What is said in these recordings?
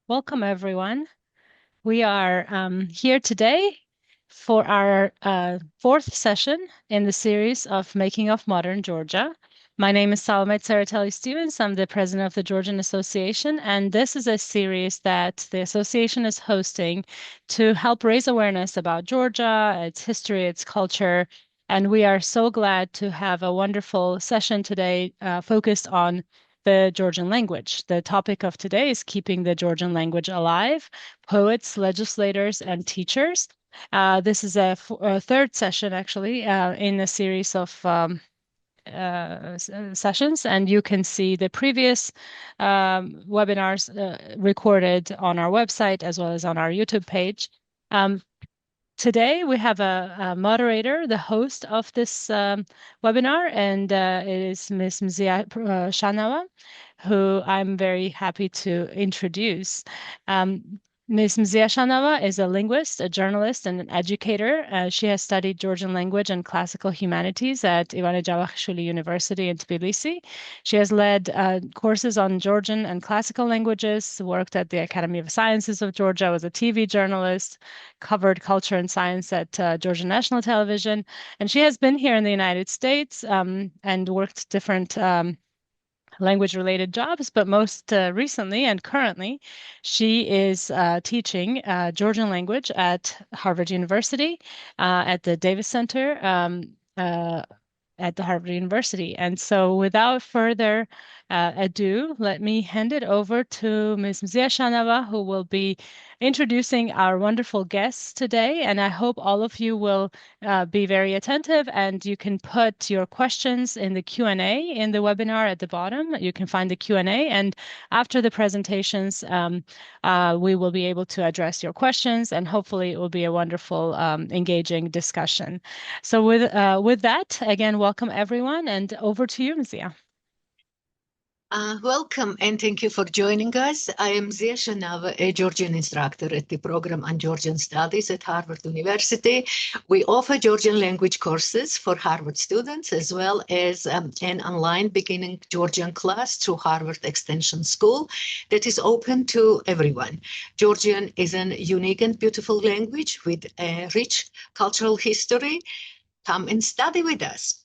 Welcome, everyone. We are here today for our fourth session in the series of Making of Modern Georgia. My name is Salome Tsereteli-Stevens. I'm the president of the Georgian Association, and this is a series that the association is hosting to help raise awareness about Georgia, its history, its culture. And we are so glad to have a wonderful session today focused on the Georgian language. The topic of today is keeping the Georgian language alive, poets, legislators, and teachers. This is a third session, actually, in a series of sessions, and you can see the previous webinars recorded on our website as well as on our YouTube page. Um, Today, we have a moderator, the host of this webinar, and it is Ms. Mzia Shanawa, who I'm very happy to introduce. Ms. Mzia Shanawa is a linguist, a journalist, and an educator. She has studied Georgian language and classical humanities at Ivane Cavakhishvili University in Tbilisi. She has led courses on Georgian and classical languages, worked at the Academy of Sciences of Georgia, was a TV journalist, covered culture and science at Georgia National Television. And she has been here in the United States and worked different language-related jobs, but most recently and currently, she is teaching Georgian language at Harvard University at the Davis Center. At the Harvard University. And so without further ado, let me hand it over to Ms. Mzia Shanava, who will be introducing our wonderful guests today. And I hope all of you will be very attentive, and you can put your questions in the Q&A in the webinar at the bottom. You can find the Q&A, and after the presentations, we will be able to address your questions, and hopefully it will be a wonderful, engaging discussion. So with that, again, welcome everyone, and over to you, Mzia. Welcome and thank you for joining us. I am Zia Shanava, a Georgian instructor at the program on Georgian Studies at Harvard University. We offer Georgian language courses for Harvard students, as well as an online beginning Georgian class through Harvard Extension School that is open to everyone. Georgian is a unique and beautiful language with a rich cultural history. Come and study with us.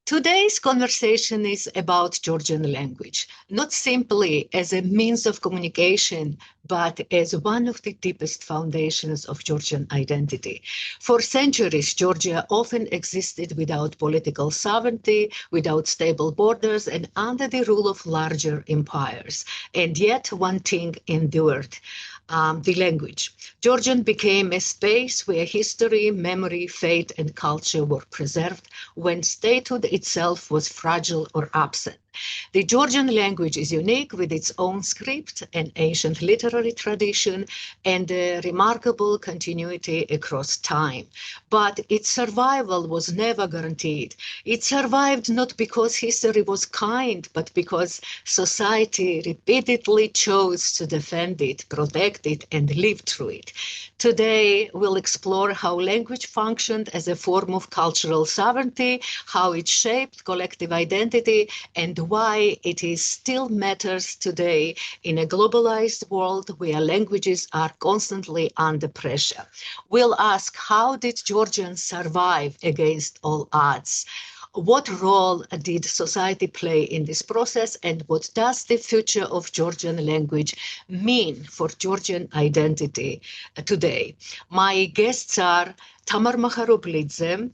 Today's conversation is about Georgian language, not simply as a means of communication, but as one of the deepest foundations of Georgian identity. For centuries, Georgia often existed without political sovereignty, without stable borders, and under the rule of larger empires. And yet one thing endured. The language. Georgian became a space where history, memory, faith, and culture were preserved when statehood itself was fragile or absent. The Georgian language is unique with its own script, an ancient literary tradition, and a remarkable continuity across time. But its survival was never guaranteed. It survived not because history was kind, but because society repeatedly chose to defend it, protect it, and live through it. Today, we'll explore how language functioned as a form of cultural sovereignty, how it shaped collective identity, and why it is still matters today in a globalized world where languages are constantly under pressure. We'll ask, how did Georgians survive against all odds? What role did society play in this process, and what does the future of Georgian language mean for Georgian identity today? My guests are Tamar Makharoblidze,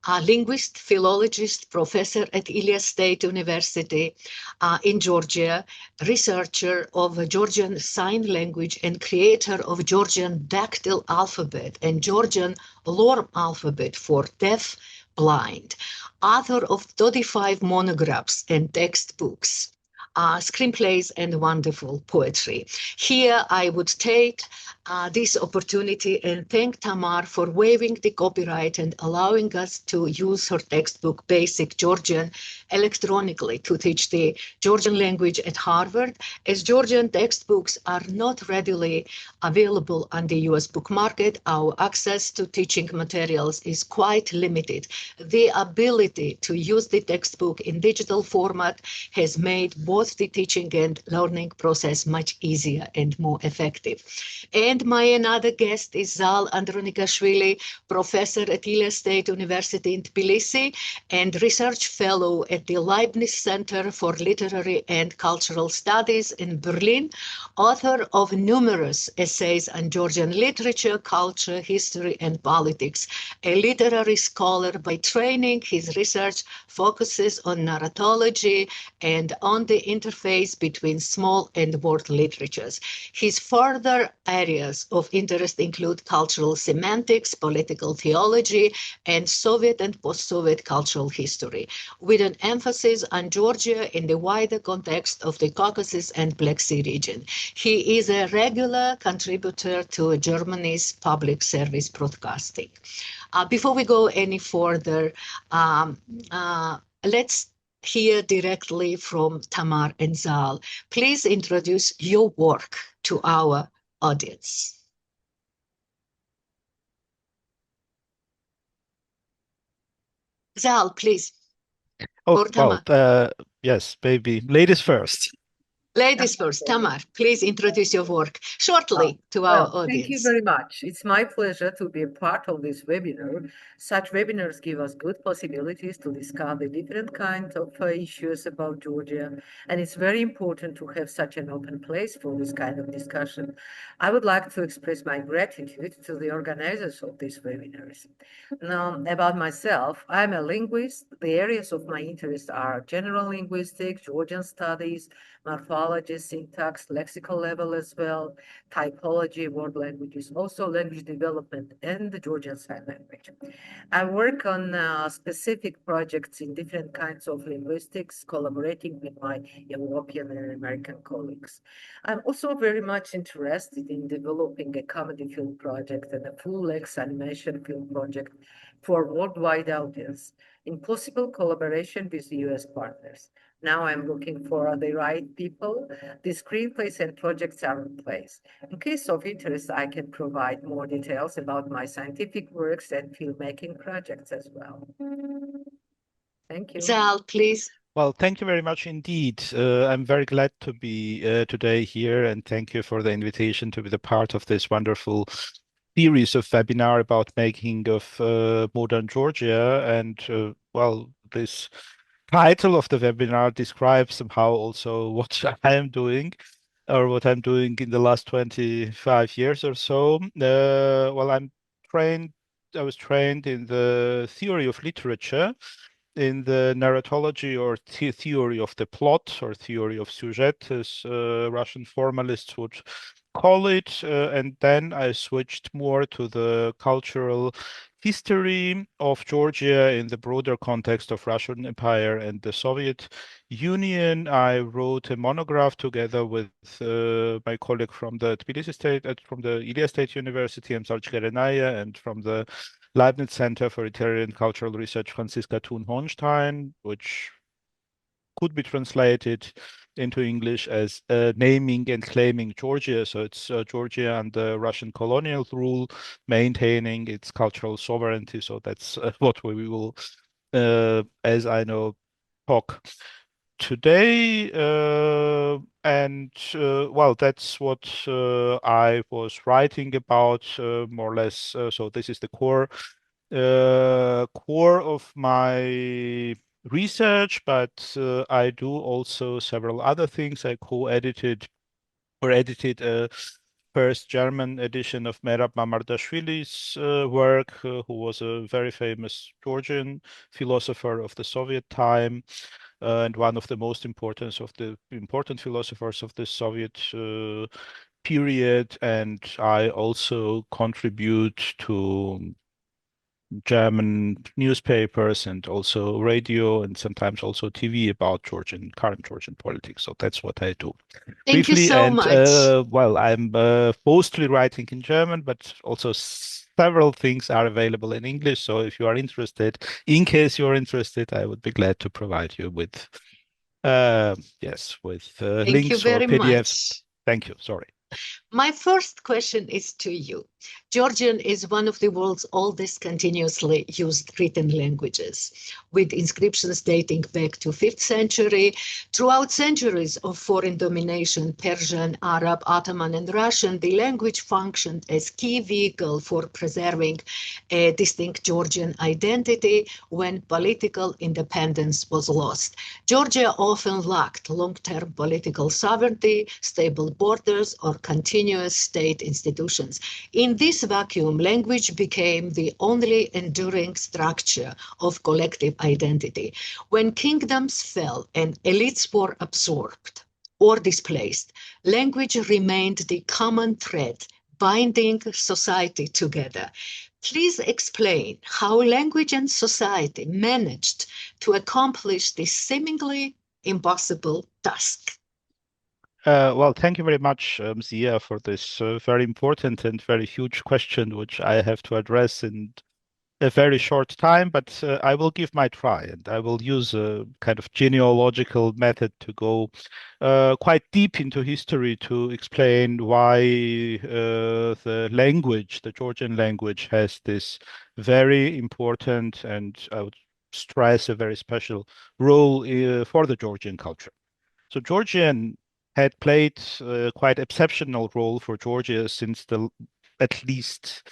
a linguist, philologist, professor at Ilia State University in Georgia, researcher of Georgian Sign Language and creator of Georgian Dactyl Alphabet and Georgian Lorem Alphabet for deaf, blind, author of 35 monographs and textbooks, screenplays, and wonderful poetry. Here I would take this opportunity and thank Tamar for waiving the copyright and allowing us to use her textbook, Basic Georgian, electronically to teach the Georgian language at Harvard, as Georgian textbooks are not readily available on the US book market. Our access to teaching materials is quite limited. The ability to use the textbook in digital format has made both the teaching and learning process much easier and more effective. And my another guest is Zal Andronikashvili, professor at Ilia State University in Tbilisi and research fellow at the Leibniz Center for Literary and Cultural Studies in Berlin, author of numerous essays on Georgian literature, culture, history, and politics. A literary scholar by training, his research focuses on narratology and on the interface between small and world literatures. His further areas of interest include cultural semantics, political theology, and Soviet and post-Soviet cultural history, with an emphasis on Georgia in the wider context of the Caucasus and Black Sea region. He is a regular contributor to Germany's public service broadcasting. Before we go any further, let's hear directly from Tamar and Zal. Please introduce your work to our audience. Zal, please. Oh, Or Tamar. yes, maybe ladies first. Ladies first. Tamar, please introduce your work shortly to our Well, thank you audience. very much. It's my pleasure to be a part of this webinar. Such webinars give us good possibilities to discuss the different kinds of issues about Georgia, and it's very important to have such an open place for this kind of discussion. I would like to express my gratitude to the organizers of these webinars. Now, about myself, I'm a linguist. The areas of my interest are general linguistics, Georgian studies, morphology, syntax, lexical level as well, typology, world languages, also language development, and the Georgian Sign Language. I work on specific projects in different kinds of linguistics, collaborating with my European and American colleagues. I'm also very much interested in developing a comedy film project and a full-length animation film project for worldwide audience in possible collaboration with US partners. Now I'm looking for the right people. The screenplays and projects are in place. In case of interest, I can provide more details about my scientific works and filmmaking projects as well. Thank you. Zal, please. Well, thank you very much indeed. I'm very glad to be today here, and thank you for the invitation to be the part of this wonderful series of webinar about making of modern Georgia. And well, this title of the webinar describes somehow also what I am doing, or what I'm doing in the last 25 years or so. Well, I was trained in the theory of literature, in the narratology or theory of the plot or theory of sujet, as Russian formalists would call it. And then I switched more to the cultural history of Georgia in the broader context of Russian Empire and the Soviet Union. I wrote a monograph together with my colleague from the Tbilisi State, from the Ilia State University, Amsal Chkerenaya, and from the Leibniz Center for Literary and Cultural Research, Franziska Thun-Hohenstein, which could be translated into English as naming and claiming Georgia. So it's Georgia under Russian colonial rule, maintaining its cultural sovereignty. So that's what we will, as I know, talk today. And well, that's what I was writing about, more or less. So this is the core of my research, but I do also several other things. I co-edited or edited a first German edition of Merab Mamardashvili's work, who was a very famous Georgian philosopher of the Soviet time, and one of the most important philosophers of the Soviet period. And I also contribute to German newspapers and also radio and sometimes also TV about current Georgian politics. So that's what I do. Thank you Briefly, so and much. well, I'm mostly writing in German, but also several things are available in English. So if you are interested, in case you're interested, I would be glad to provide you with, yes, with Thank you links or very PDFs. much. Thank you. Sorry. My first question is to you. Georgian is one of the world's oldest continuously used written languages, with inscriptions dating back to 5th century. Throughout centuries of foreign domination, Persian, Arab, Ottoman, and Russian, the language functioned as key vehicle for preserving a distinct Georgian identity when political independence was lost. Georgia often lacked long-term political sovereignty, stable borders, or continuous state institutions. In this vacuum, language became the only enduring structure of collective identity. When kingdoms fell and elites were absorbed or displaced, language remained the common thread binding society together. Please explain how language and society managed to accomplish this seemingly impossible task. Well, thank you very much, Zia, for this very important and very huge question, which I have to address in a very short time, but I will give my try, and I will use a kind of genealogical method to go quite deep into history to explain why the language, the Georgian language, has this very important and I would stress a very special role for the Georgian culture. So Georgian had played a quite exceptional role for Georgia since at least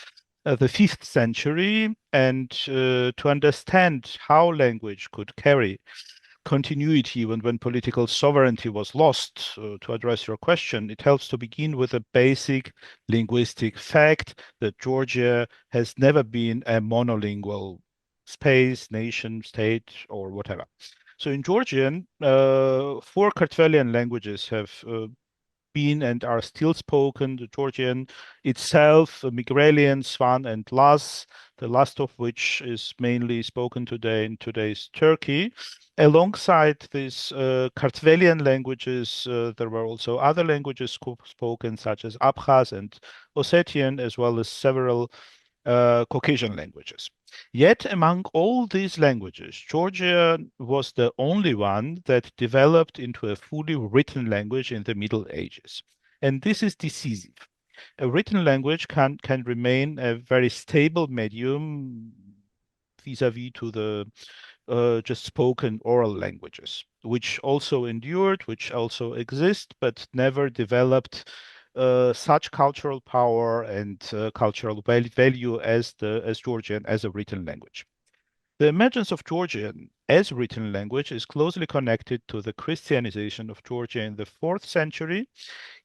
the 5th century, and to understand how language could carry continuity when political sovereignty was lost, to address your question, it helps to begin with a basic linguistic fact that Georgia has never been a monolingual space, nation, state, or whatever. So in Georgian, 4 Kartvelian languages have been and are still spoken. The Georgian itself, Migrelian, Svan, and Laz, the last of which is mainly spoken today in today's Turkey. Alongside these Kartvelian languages, there were also other languages spoken, such as Abkhaz and Ossetian, as well as several Caucasian languages. Yet, among all these languages, Georgian was the only one that developed into a fully written language in the Middle Ages. And this is decisive. A written language can remain a very stable medium vis-a-vis to the just spoken oral languages, which also endured, which also exist, but never developed such cultural power and cultural value as Georgian as a written language. The emergence of Georgian as written language is closely connected to the Christianization of Georgia in the 4th century.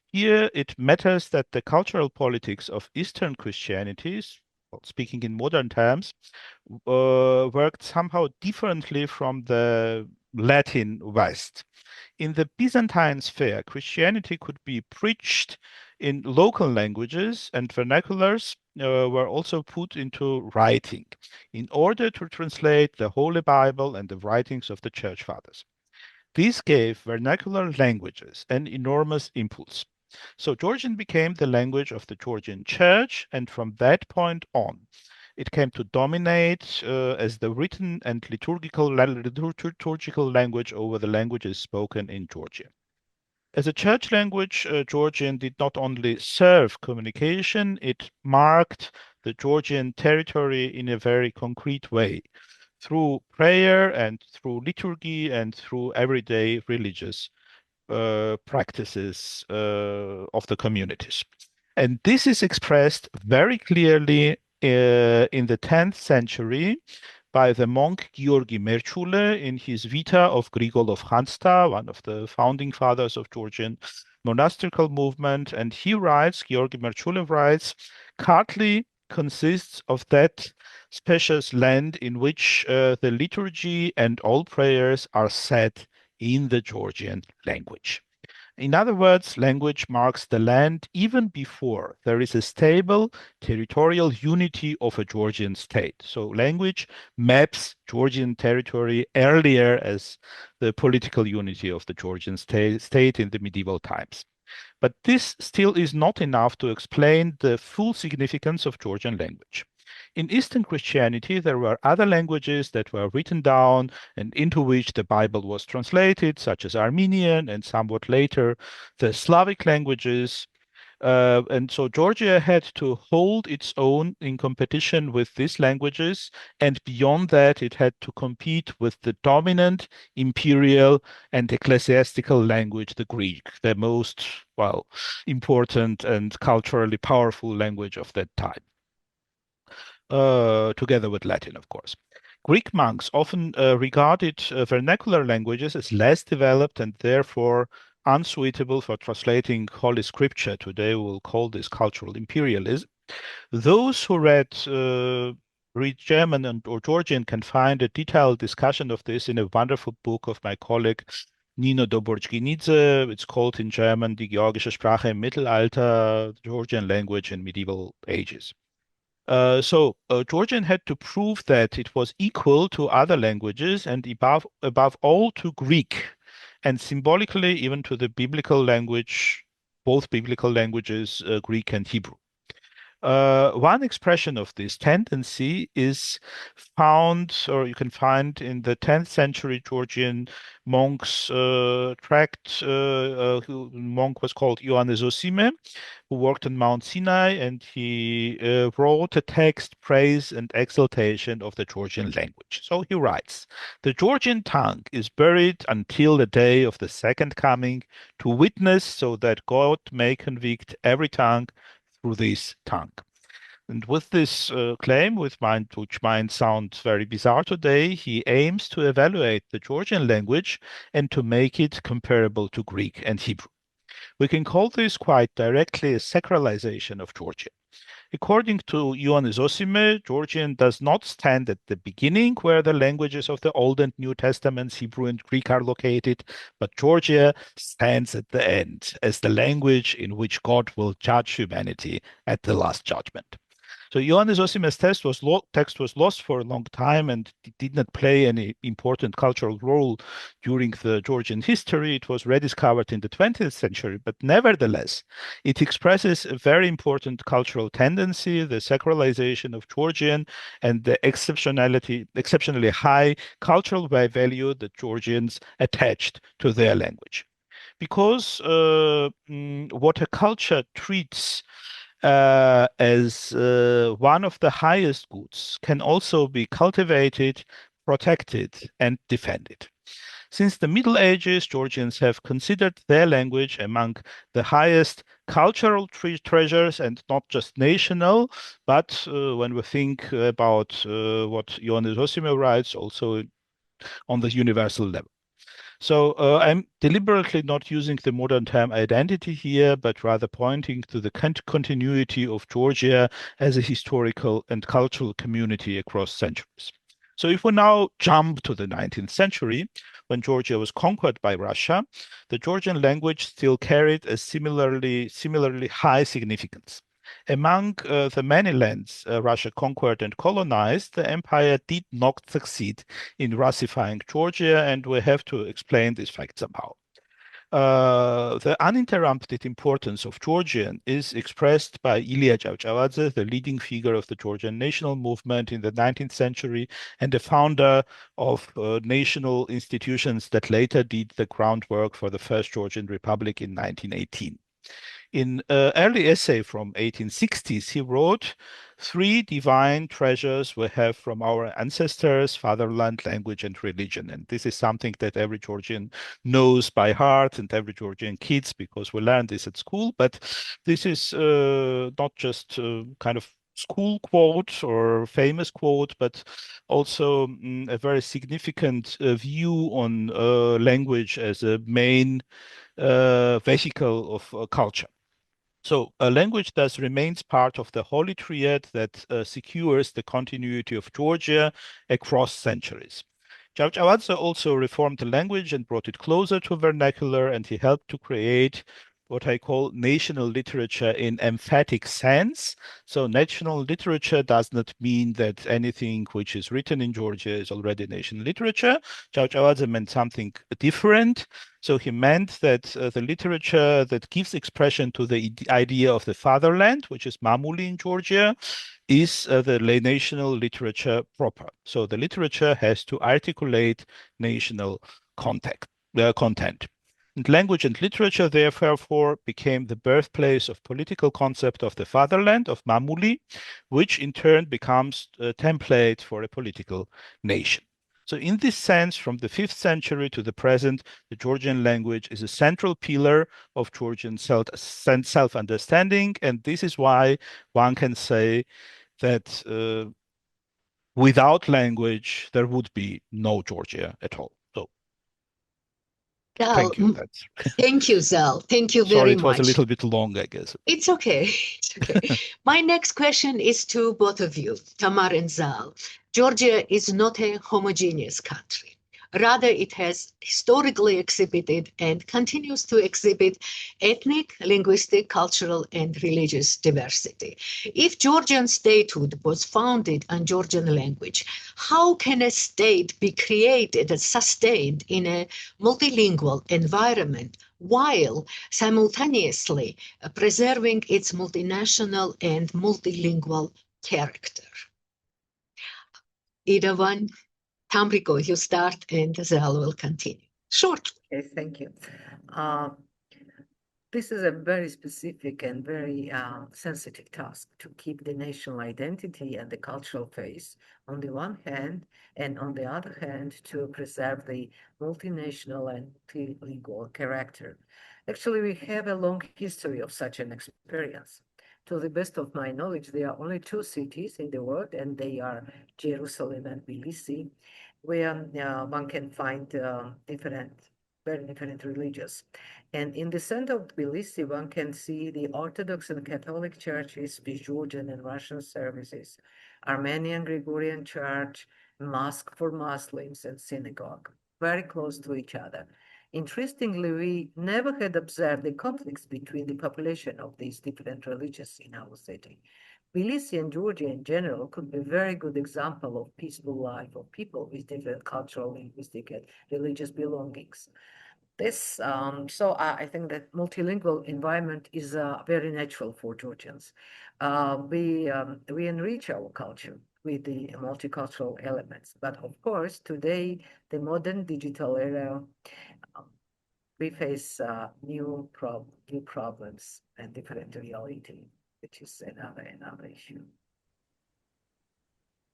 Here, it matters that the cultural politics of Eastern Christianities, well, speaking in modern terms, worked somehow differently from the Latin West. In the Byzantine sphere, Christianity could be preached in local languages, and vernaculars were also put into writing in order to translate the Holy Bible and the writings of the Church Fathers. This gave vernacular languages an enormous impulse. So Georgian became the language of the Georgian Church, and from that point on, it came to dominate as the written and liturgical language over the languages spoken in Georgia. As a church language, Georgian did not only serve communication, it marked the Georgian territory in a very concrete way through prayer and through liturgy and through everyday religious practices of the communities. And this is expressed very clearly in the 10th century by the monk Georgi Merchule in his Vita of Grigol of Khansta, one of the founding fathers of Georgian monastical movement. And he writes, Georgi Merchule writes, Kartli consists of that spacious land in which the liturgy and all prayers are said in the Georgian language. In other words, language marks the land even before there is a stable territorial unity of a Georgian state. So language maps Georgian territory earlier as the political unity of the Georgian state in the medieval times. But this still is not enough to explain the full significance of Georgian language. In Eastern Christianity, there were other languages that were written down and into which the Bible was translated, such as Armenian and somewhat later the Slavic languages. And so Georgia had to hold its own in competition with these languages. And beyond that, it had to compete with the dominant imperial and ecclesiastical language, the Greek, the most, well, important and culturally powerful language of that time, together with Latin, of course. Greek monks often regarded vernacular languages as less developed and therefore unsuitable for translating Holy Scripture. Today we'll call this cultural imperialism. Those who read German or Georgian can find a detailed discussion of this in a wonderful book of my colleague Nino Doborjginidze. It's called in German Die Georgische Sprache im Mittelalter, Georgian language in medieval ages. Georgian had to prove that it was equal to other languages and above all to Greek, and symbolically even to the biblical language, both biblical languages, Greek and Hebrew. One expression of this tendency is found, or you can find in the 10th century Georgian monk's tract. Monk was called Ioannis Zosime, who worked on Mount Sinai, and he wrote a text praise and exaltation of the Georgian language. So he writes, "The Georgian tongue is buried until the day of the second coming to witness so that God may convict every tongue through this tongue." And with this claim, which might sound very bizarre today, he aims to evaluate the Georgian language and to make it comparable to Greek and Hebrew. We can call this quite directly a sacralization of Georgian. According to Ioannis Zosime, Georgian does not stand at the beginning where the languages of the Old and New Testaments, Hebrew and Greek, are located, but Georgia stands at the end as the language in which God will judge humanity at the last judgment. So Ioannis Zosime's text was lost for a long time and did not play any important cultural role during the Georgian history. It was rediscovered in the 20th century, but nevertheless, it expresses a very important cultural tendency, the sacralization of Georgian and the exceptionally high cultural value that Georgians attached to their language. Because what a culture treats as one of the highest goods can also be cultivated, protected, and defended. Since the Middle Ages, Georgians have considered their language among the highest cultural treasures and not just national, but when we think about what Ioannis Zosime writes, also on the universal level. So I'm deliberately not using the modern term identity here, but rather pointing to the continuity of Georgia as a historical and cultural community across centuries. So if we now jump to the 19th century, when Georgia was conquered by Russia, the Georgian language still carried a similarly high significance. Among the many lands Russia conquered and colonized, the empire did not succeed in Russifying Georgia, and we have to explain this fact somehow. The uninterrupted importance of Georgian is expressed by Ilya Cavcavadze, the leading figure of the Georgian national movement in the 19th century and the founder of national institutions that later did the groundwork for the first Georgian Republic in 1918. In early essay from 1860s, he wrote, "Three divine treasures we have from our ancestors, fatherland, language, and religion." And this is something that every Georgian knows by heart and every Georgian kids, because we learn this at school. But this is not just kind of school quote or famous quote, but also a very significant view on language as a main vehicle of culture. So a language thus remains part of the holy triad that secures the continuity of Georgia across centuries. George also reformed the language and brought it closer to vernacular, and he helped to create what I call national literature in emphatic sense. So national literature does not mean that anything which is written in Georgia is already national literature. George meant something different. So he meant that the literature that gives expression to the idea of the fatherland, which is Mamuli in Georgia, is the national literature proper. So the literature has to articulate national content. And language and literature, therefore, became the birthplace of political concept of the fatherland, of Mamuli, which in turn becomes a template for a political nation. So in this sense, from the 5th century to the present, the Georgian language is a central pillar of Georgian self-understanding. And this is why one can say that without language, there would be no Georgia at all. So thank you. Thank you, Zal. Thank you Sorry, very it was much. a little bit long, I guess. It's okay. It's okay. My next question is to both of you, Tamar and Zal. Georgia is not a homogeneous country. Rather, it has historically exhibited and continues to exhibit ethnic, linguistic, cultural, and religious diversity. If Georgian statehood was founded on Georgian language, how can a state be created and sustained in a multilingual environment while simultaneously preserving its multinational and multilingual character? Either one. Tamrico, you start and Zal will continue. Short. Okay, thank you. This is a very specific and very sensitive task to keep the national identity and the cultural face on the one hand, and on the other hand, to preserve the multinational and multilingual character. Actually, we have a long history of such an experience. To the best of my knowledge, there are only two cities in the world, and they are Jerusalem and Tbilisi, where one can find very different religions. And in the center of Tbilisi, one can see the Orthodox and Catholic churches with Georgian and Russian services, Armenian Gregorian Church, mosque for Muslims, and synagogue, very close to each other. Interestingly, we never had observed the conflicts between the population of these different religions in our city. Tbilisi and Georgia in general could be a very good example of peaceful life of people with different cultural, linguistic, and religious belongings. So I think that multilingual environment is very natural for Georgians. We enrich our culture with the multicultural elements, but of course today the modern digital era, we face new problems and different reality, which is another issue.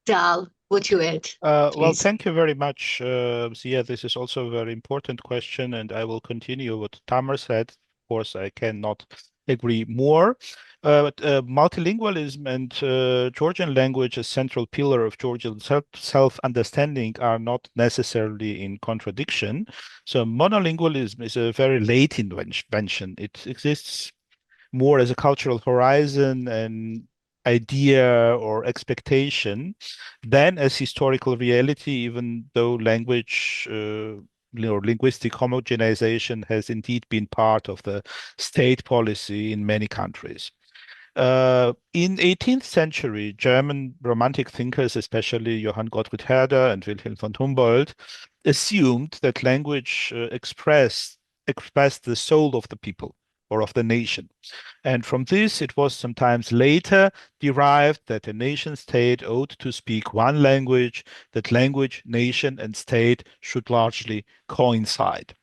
Zal, would you add? Well, thank you very much, Zia. This is also a very important question, and I will continue what Tamar said. Of course, I cannot agree more. But multilingualism and Georgian language as central pillar of Georgian self-understanding are not necessarily in contradiction. So monolingualism is a very late invention. It exists more as a cultural horizon and idea or expectation than as historical reality, even though language or linguistic homogenization has indeed been part of the state policy in many countries. In 18th century, German Romantic thinkers, especially Johann Gottfried Herder and Wilhelm von Humboldt, assumed that language expressed the soul of the people or of the nation. And from this, it was sometimes later derived that a nation state ought to speak one language, that language, nation, and state should largely coincide.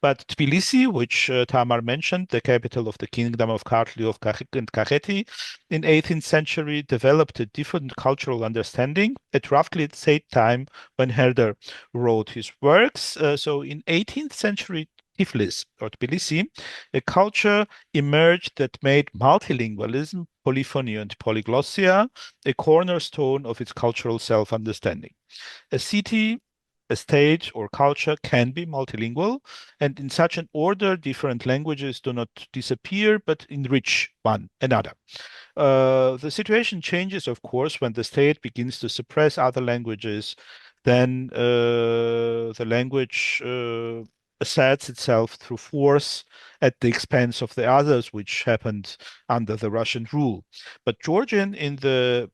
But Tbilisi, which Tamar mentioned, the capital of the kingdom of Kartli and Kakheti, in 18th century developed a different cultural understanding at roughly the same time when Herder wrote his works. So in 18th century Tiflis or Tbilisi, a culture emerged that made multilingualism, polyphony, and polyglossia a cornerstone of its cultural self-understanding. A city, a state, or culture can be multilingual, and in such an order, different languages do not disappear but enrich one another. The situation changes, of course, when the state begins to suppress other languages then the language asserts itself through force at the expense of the others, which happened under the Russian rule. But Georgian, in the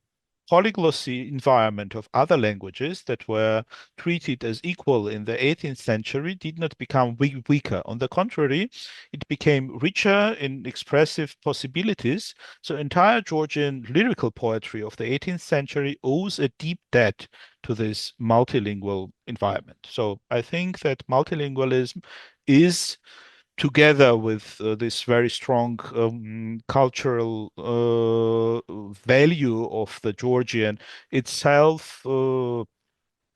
polyglossy environment of other languages that were treated as equal in the 18th century, did not become weaker. On the contrary, it became richer in expressive possibilities. So entire Georgian lyrical poetry of the 18th century owes a deep debt to this multilingual environment. So I think that multilingualism is, together with this very strong cultural value of the Georgian itself, a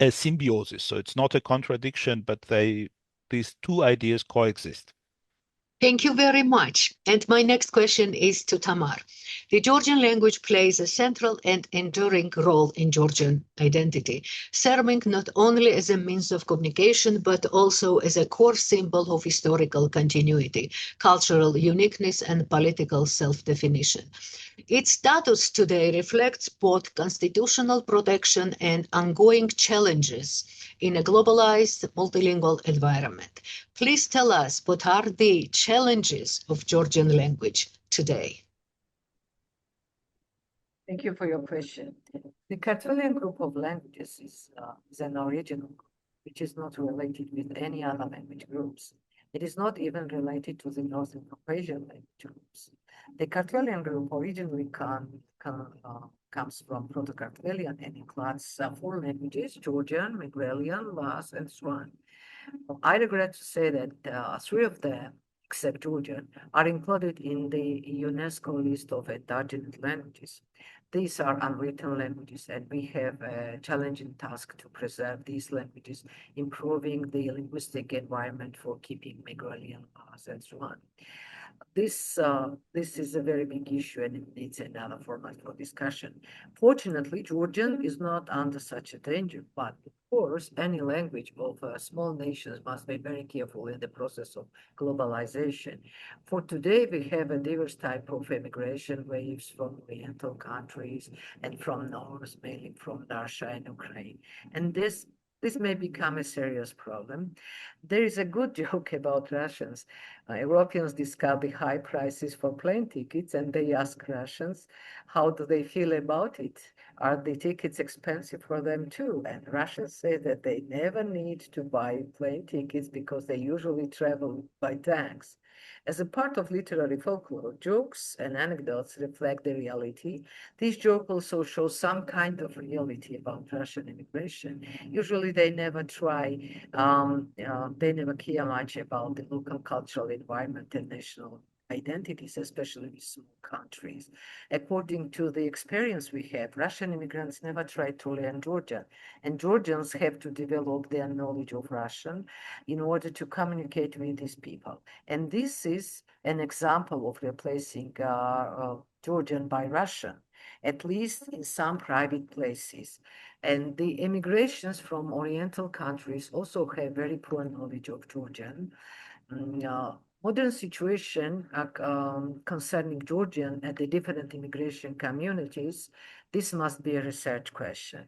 symbiosis. So it's not a contradiction, but these two ideas coexist. Thank you very much. And my next question is to Tamar. The Georgian language plays a central and enduring role in Georgian identity, serving not only as a means of communication, but also as a core symbol of historical continuity, cultural uniqueness, and political self-definition. Its status today reflects both constitutional protection and ongoing challenges in a globalized multilingual environment. Please tell us, what are the challenges of Georgian language today? Thank you for your question. The Kartvelian group of languages is an original group, which is not related with any other language groups. It is not even related to the Northern Caucasian language groups. The Kartvelian group originally comes from Proto-Kartvelian and includes 4 languages: Georgian, Megrelian, Laz, and Swan. I regret to say that 3 of them, except Georgian, are included in the UNESCO list of endangered languages. These are unwritten languages, and we have a challenging task to preserve these languages, improving the linguistic environment for keeping Megrelian laws and so on. This is a very big issue, and it needs another format for discussion. Fortunately, Georgian is not under such a danger, but of course, any language of small nations must be very careful in the process of globalization. For today, we have a diverse type of immigration waves from Oriental countries and from North, mainly from Russia and Ukraine. And this may become a serious problem. There is a good joke about Russians. Europeans discover the high prices for plane tickets, and they ask Russians, how do they feel about it? Are the tickets expensive for them too? And Russians say that they never need to buy plane tickets because they usually travel by tanks. As a part of literary folklore, jokes and anecdotes reflect the reality. These jokes also show some kind of reality about Russian immigration. Usually they never they never care much about the local cultural environment and national identities, especially with small countries. According to the experience we have, Russian immigrants never tried to learn Georgian, and Georgians have to develop their knowledge of Russian in order to communicate with these people. And this is an example of replacing Georgian by Russian, at least in some private places. And the immigrations from Oriental countries also have very poor knowledge of Georgian. Modern situation concerning Georgian and the different immigration communities, this must be a research question.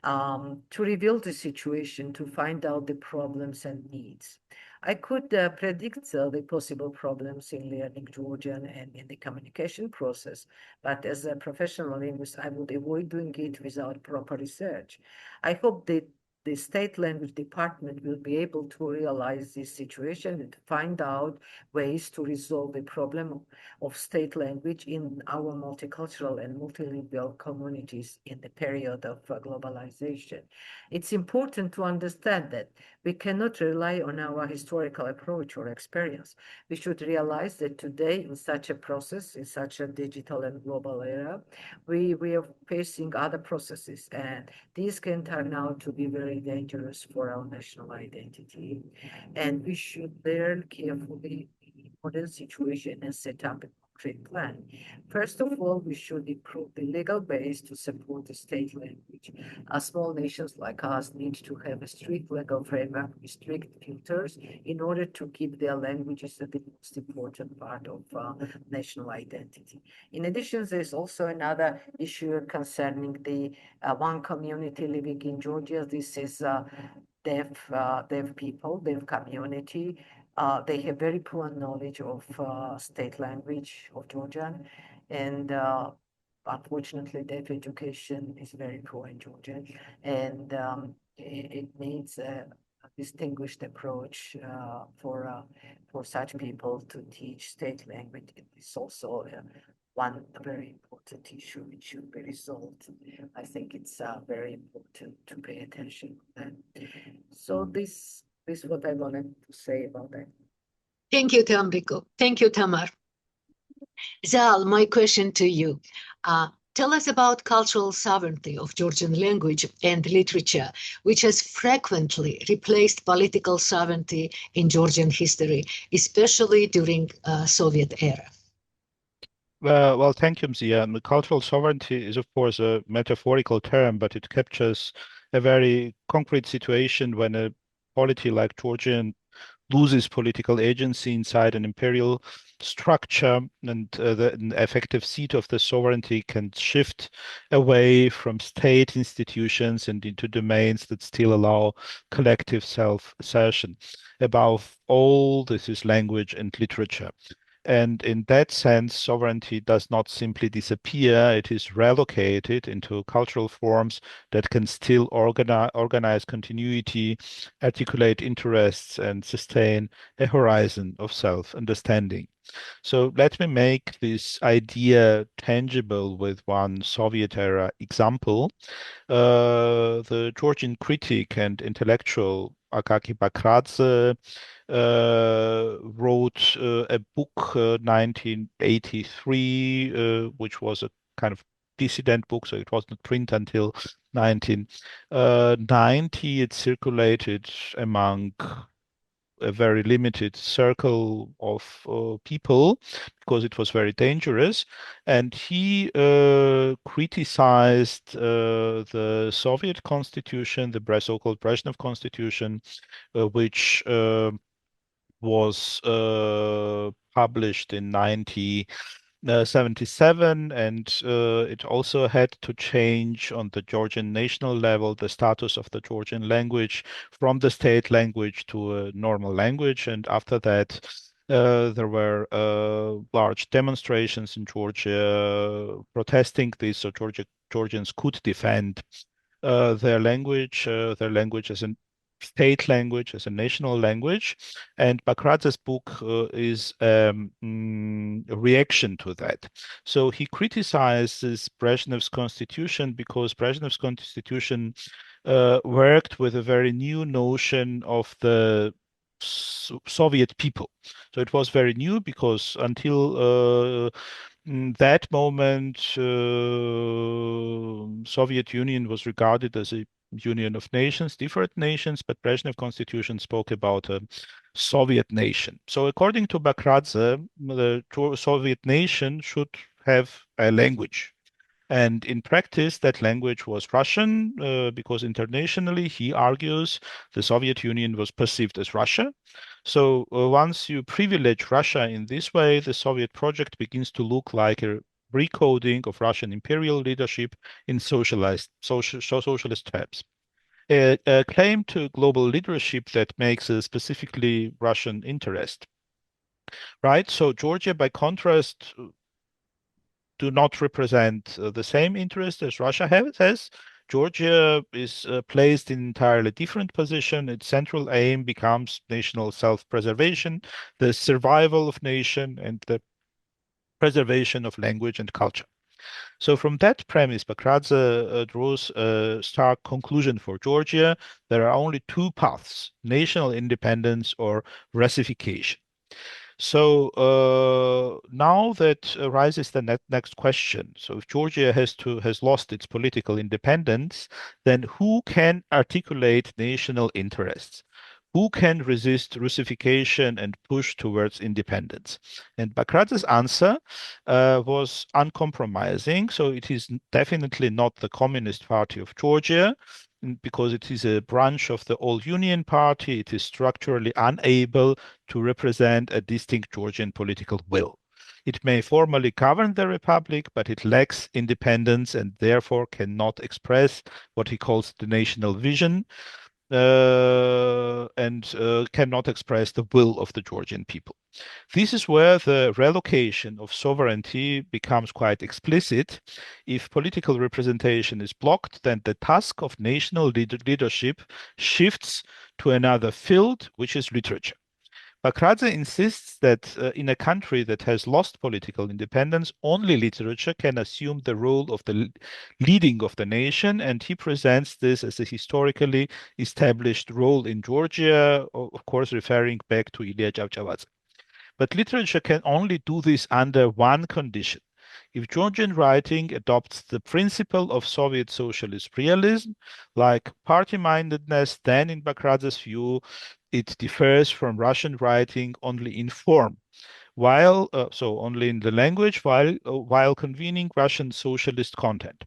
To reveal the situation, to find out the problems and needs. I could predict the possible problems in learning Georgian and in the communication process, but as a professional linguist, I would avoid doing it without proper research. I hope that the state language department will be able to realize this situation and find out ways to resolve the problem of state language in our multicultural and multilingual communities in the period of globalization. It's important to understand that we cannot rely on our historical approach or experience. We should realize that today, in such a process, in such a digital and global era, we are facing other processes, and these can turn out to be very dangerous for our national identity. And we should learn carefully the modern situation and set up a concrete plan. First of all, we should improve the legal base to support the state language. Small nations like us need to have a strict legal framework with strict filters in order to keep their languages the most important part of national identity. In addition, there's also another issue concerning the one community living in Georgia. This is deaf people, deaf community. They have very poor knowledge of state language of Georgian, and unfortunately, deaf education is very poor in Georgia, and it needs a distinguished approach for such people to teach state language. It is also one very important issue which should be resolved. I think it's very important to pay attention to that. So this is what I wanted to say about that. Thank you, Tamriko. Thank you, Tamar. Zal, my question to you. Tell us about cultural sovereignty of Georgian language and literature, which has frequently replaced political sovereignty in Georgian history, especially during Soviet era. Well, thank you, Mzia. Cultural sovereignty is, of course, a metaphorical term, but it captures a very concrete situation when a polity like Georgian loses political agency inside an imperial structure, and an effective seat of the sovereignty can shift away from state institutions and into domains that still allow collective self-assertion. Above all, this is language and literature. And in that sense, sovereignty does not simply disappear, it is relocated into cultural forms that can still organize continuity, articulate interests, and sustain a horizon of self-understanding. So let me make this idea tangible with one Soviet-era example. The Georgian critic and intellectual Akaki Bakradze wrote a book, 1983, which was a kind of dissident book, so it was not print until 1990. It circulated among a very limited circle of people because it was very dangerous. And he criticized the Soviet constitution, the so-called Brezhnev constitution, which was published in 1977, and it also had to change on the Georgian national level the status of the Georgian language from the state language to a normal language. And after that, there were large demonstrations in Georgia protesting this, so Georgians could defend their language as a state language, as a national language. And Bakradze's book is a reaction to that. So he criticizes Brezhnev's constitution because Brezhnev's constitution worked with a very new notion of the Soviet people. So it was very new because until that moment, Soviet Union was regarded as a union of nations, different nations, but Brezhnev constitution spoke about a Soviet nation. So according to Bakradze, the Soviet nation should have a language. And in practice, that language was Russian, because internationally, he argues, the Soviet Union was perceived as Russia. So once you privilege Russia in this way, the Soviet project begins to look like a recoding of Russian imperial leadership in socialist terms. A claim to global leadership that makes a specifically Russian interest, right? So Georgia, by contrast, do not represent the same interest as Russia has. Georgia is placed in entirely different position. Its central aim becomes national self-preservation, the survival of nation, and the preservation of language and culture. So from that premise, Bakradze draws a stark conclusion for Georgia. There are only two paths: national independence or Russification. So now that arises the next question. So if Georgia has lost its political independence, then who can articulate national interests? Who can resist Russification and push towards independence? And Bakradze's answer was uncompromising. So it is definitely not the Communist Party of Georgia, because it is a branch of the All Union Party. It is structurally unable to represent a distinct Georgian political will. It may formally govern the republic, but it lacks independence and therefore cannot express what he calls the national vision, and cannot express the will of the Georgian people. This is where the relocation of sovereignty becomes quite explicit. If political representation is blocked, then the task of national leadership shifts to another field, which is literature. Bakradze insists that in a country that has lost political independence, only literature can assume the role of the leading of the nation, and he presents this as a historically established role in Georgia, of course, referring back to Ilya Cavcavadze. But literature can only do this under one condition. If Georgian writing adopts the principle of Soviet socialist realism, like party-mindedness, then in Bakradze's view, it differs from Russian writing only in form, while so only in the language, while convening Russian socialist content.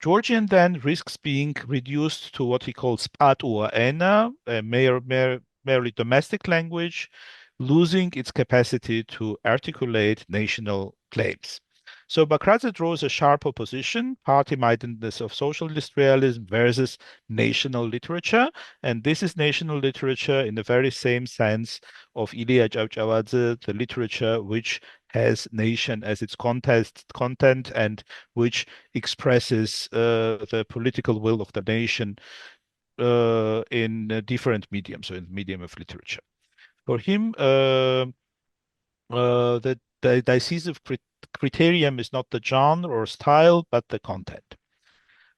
Georgian then risks being reduced to what he calls Pat-Ua-Ena, a merely domestic language, losing its capacity to articulate national claims. So Bakradze draws a sharp opposition, party-mindedness of socialist realism versus national literature, and this is national literature in the very same sense of Ilya Cavcavadze, the literature which has nation as its content and which expresses the political will of the nation in different mediums, so in the medium of literature. For him, the decisive criterion is not the genre or style, but the content.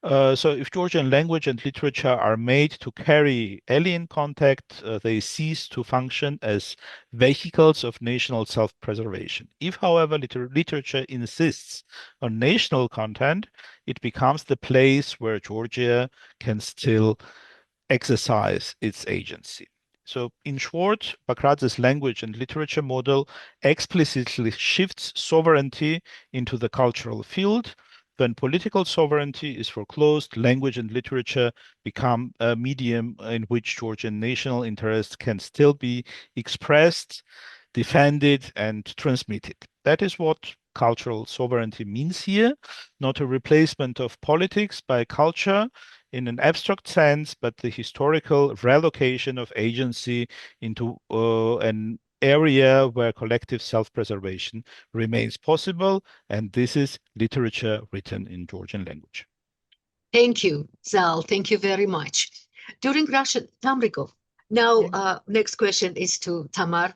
So if Georgian language and literature are made to carry alien contact, they cease to function as vehicles of national self-preservation. If, however, literature insists on national content, it becomes the place where Georgia can still exercise its agency. So, in short, Bakradze's language and literature model explicitly shifts sovereignty into the cultural field. When political sovereignty is foreclosed, language and literature become a medium in which Georgian national interests can still be expressed, defended, and transmitted. That is what cultural sovereignty means here, not a replacement of politics by culture in an abstract sense, but the historical relocation of agency into an area where collective self-preservation remains possible, and this is literature written in Georgian language. Thank you, Zal. Thank you very much. During Russian, Tamrikov. Now, next question is to Tamar.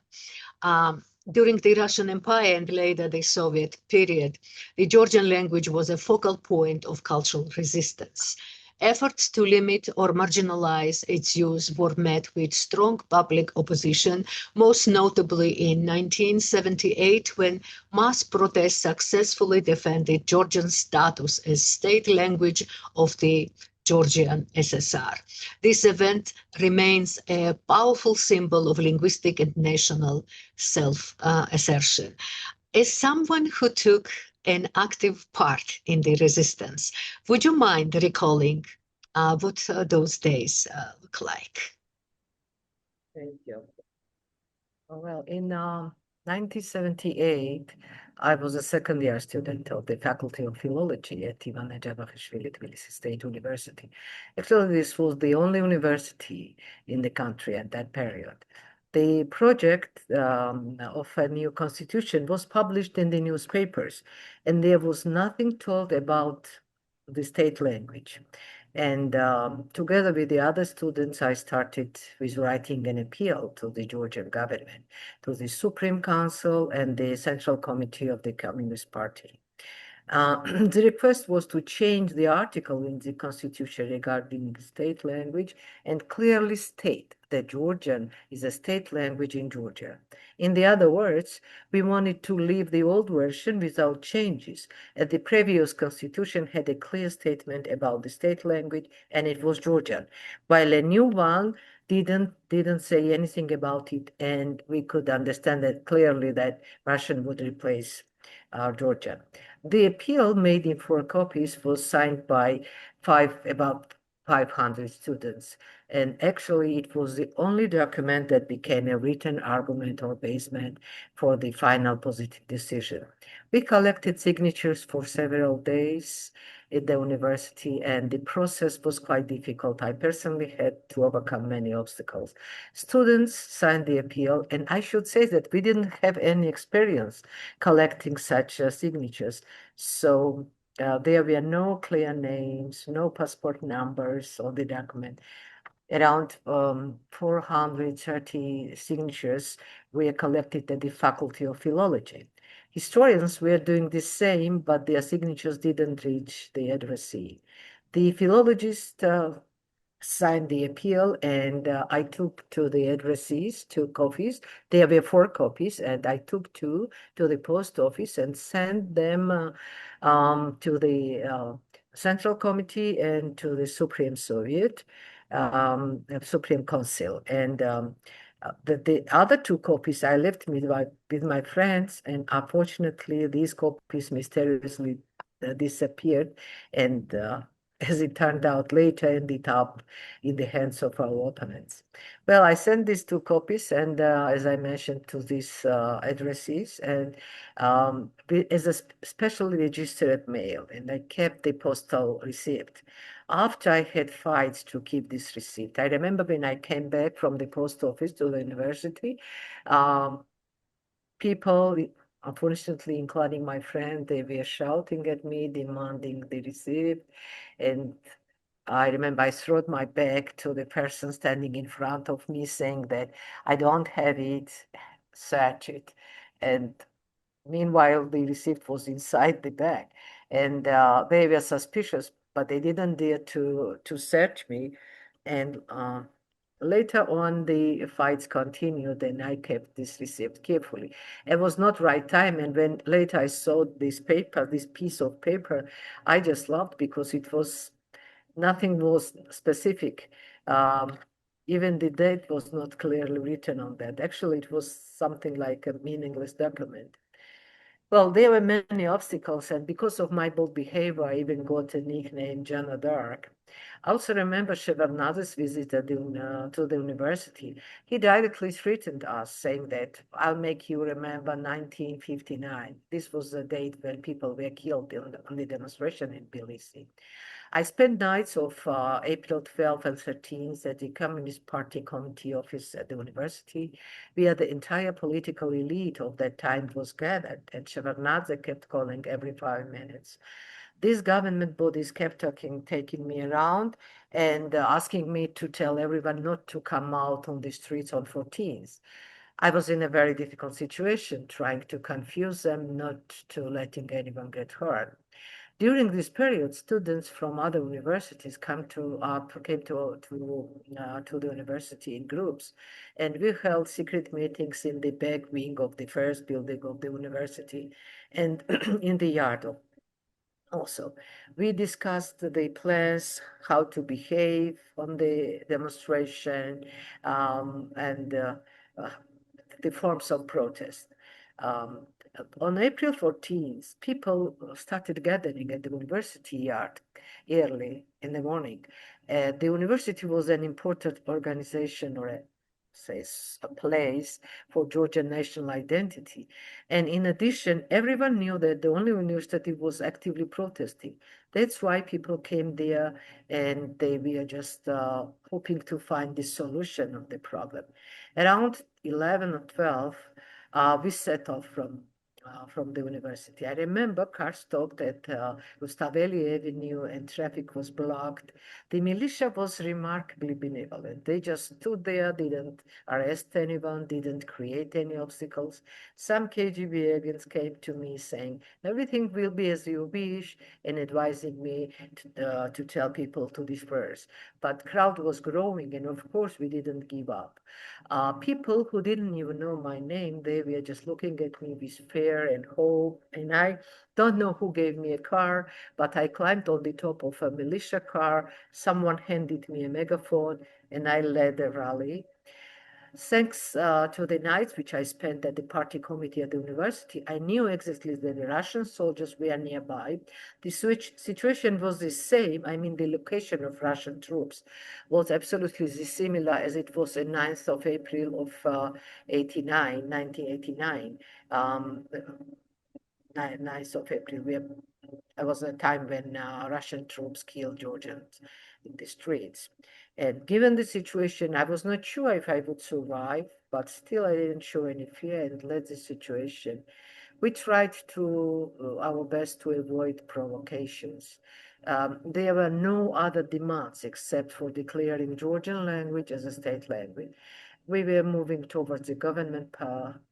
During the Russian Empire and later the Soviet period, the Georgian language was a focal point of cultural resistance. Efforts to limit or marginalize its use were met with strong public opposition, most notably in 1978 when mass protests successfully defended Georgian status as state language of the Georgian SSR. This event remains a powerful symbol of linguistic and national self-assertion. As someone who took an active part in the resistance, would you mind recalling what those days look like? Thank you. Well, in 1978, I was a second-year student of the Faculty of Philology at Ivan Ejabashvili Tbilisi State University. Actually, this was the only university in the country at that period. The project of a new constitution was published in the newspapers, and there was nothing told about the state language. And together with the other students, I started with writing an appeal to the Georgian government, to the Supreme Council and the Central Committee of the Communist Party. The request was to change the article in the Constitution regarding state language and clearly state that Georgian is a state language in Georgia. In the other words, we wanted to leave the old version without changes, as the previous Constitution had a clear statement about the state language, and it was Georgian, while a new one didn't say anything about it, and we could understand that clearly that Russian would replace Georgian. The appeal, made in 4 copies, was signed by about 500 students. And actually, it was the only document that became a written argument or basement for the final positive decision. We collected signatures for several days at the university, and the process was quite difficult. I personally had to overcome many obstacles. Students signed the appeal, and I should say that we didn't have any experience collecting such signatures. So there were no clear names, no passport numbers on the document. Around 430 signatures were collected at the Faculty of Philology. Historians were doing the same, but their signatures didn't reach the addressee. The philologist signed the appeal, and I took to the addressees 2 copies. There were 4 copies, and I took 2 to the post office and sent them to the Central Committee and to the Supreme Soviet, Supreme Council. And the other 2 copies I left with my friends, and unfortunately, these copies mysteriously disappeared, and as it turned out later, ended up in the hands of our opponents. Well, I sent these 2 copies, and as I mentioned, to these addressees, and as a specially registered mail, and I kept the postal receipt. After I had fights to keep this receipt, I remember when I came back from the post office to the university, people, unfortunately, including my friend, they were shouting at me, demanding the receipt. And I remember I threw my bag to the person standing in front of me, saying that I don't have it, search it. And meanwhile, the receipt was inside the bag. And they were suspicious, but they didn't dare to search me. And later on, the fights continued, and I kept this receipt carefully. It was not right time, and when later I saw this paper, this piece of paper, I just laughed because it was nothing was specific. Even the date was not clearly written on that. Actually, it was something like a meaningless document. Well, there were many obstacles, and because of my bold behavior, I even got a nickname, Jana Dark. I also remember Shevardnadze's visit to the university. He directly threatened us, saying that I'll make you remember 1959. This was the date when people were killed on the demonstration in Tbilisi. I spent nights of April 12th and 13th at the Communist Party committee office at the university, where the entire political elite of that time was gathered, and Shevardnadze kept calling every 5 minutes. These government bodies kept taking me around and asking me to tell everyone not to come out on the streets on 14th. I was in a very difficult situation, trying to confuse them, not to letting anyone get hurt. During this period, students from other universities came to the university in groups, and we held secret meetings in the back wing of the first building of the university and in the yard also. We discussed the plans, how to behave on the demonstration, and the forms of protest. Um, on April 14th, people started gathering at the university yard early in the morning. The university was an important organization, or a place for Georgian national identity. And in addition, everyone knew that the only university was actively protesting. That's why people came there, and they were just hoping to find the solution of the problem. Around 11 or 12, we set off from from the university. I remember cars stopped at Rustaveli Avenue and traffic was blocked. The militia was remarkably benevolent. They just stood there, didn't arrest anyone, didn't create any obstacles. Some KGB agents came to me saying, everything will be as you wish, and advising me to tell people to disperse. But crowd was growing, and of course we didn't give up. People who didn't even know my name, they were just looking at me with fear and hope. And I don't know who gave me a car, but I climbed on the top of a militia car. Someone handed me a megaphone, and I led a rally. Thanks to the nights which I spent at the party committee at the university, I knew exactly that the Russian soldiers were nearby. The situation was the same. I mean, the location of Russian troops was absolutely similar as it was on 9th of April of 1989. 9th of April, it was a time when Russian troops killed Georgians in the streets. And given the situation, I was not sure if I would survive, but still I didn't show any fear and led the situation. We tried to our best to avoid provocations. There were no other demands except for declaring Georgian language as a state language. We were moving towards the government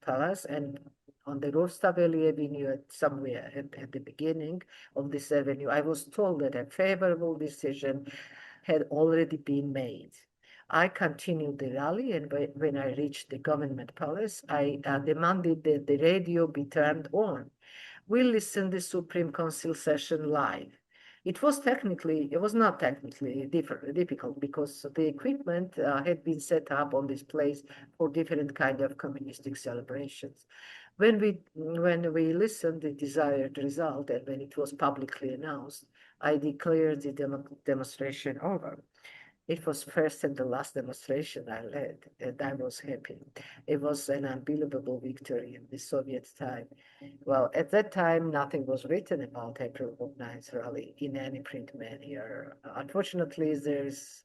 palace, and on the Rostaveli Avenue, somewhere at the beginning of this avenue, I was told that a favorable decision had already been made. I continued the rally, and when I reached the government palace, I demanded that the radio be turned on. We listened the Supreme Council session live. It was not technically difficult because the equipment had been set up on this place for different kind of communistic celebrations. When we listened the desired result and when it was publicly announced, I declared the demonstration over. It was first and the last demonstration I led, and I was happy. It was an unbelievable victory in the Soviet time. Well, at that time, nothing was written about April 9th rally in any print media. Unfortunately, there's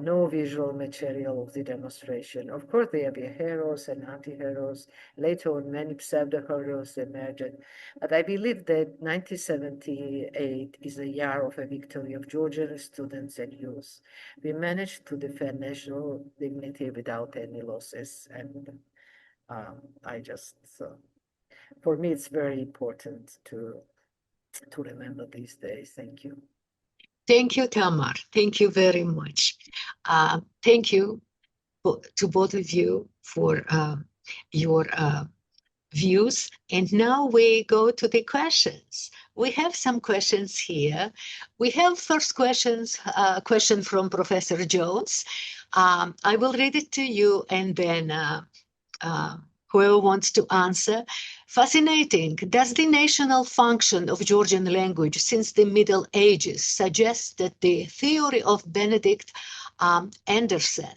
no visual material of the demonstration. Of course, there were heroes and anti-heroes. Later on, many pseudo-heroes emerged. But I believe that 1978 is a year of a victory of Georgian students and youth. We managed to defend national dignity without any losses. And I just, for me, it's very important to remember these days. Thank you. Thank you, Tamar. Thank you very much. Thank you to both of you for your views. And now we go to the questions. We have some questions here. We have first question from Professor Jones. I will read it to you and then whoever wants to answer. Fascinating. Does the national function of Georgian language since the Middle Ages suggest that the theory of Benedict Anderson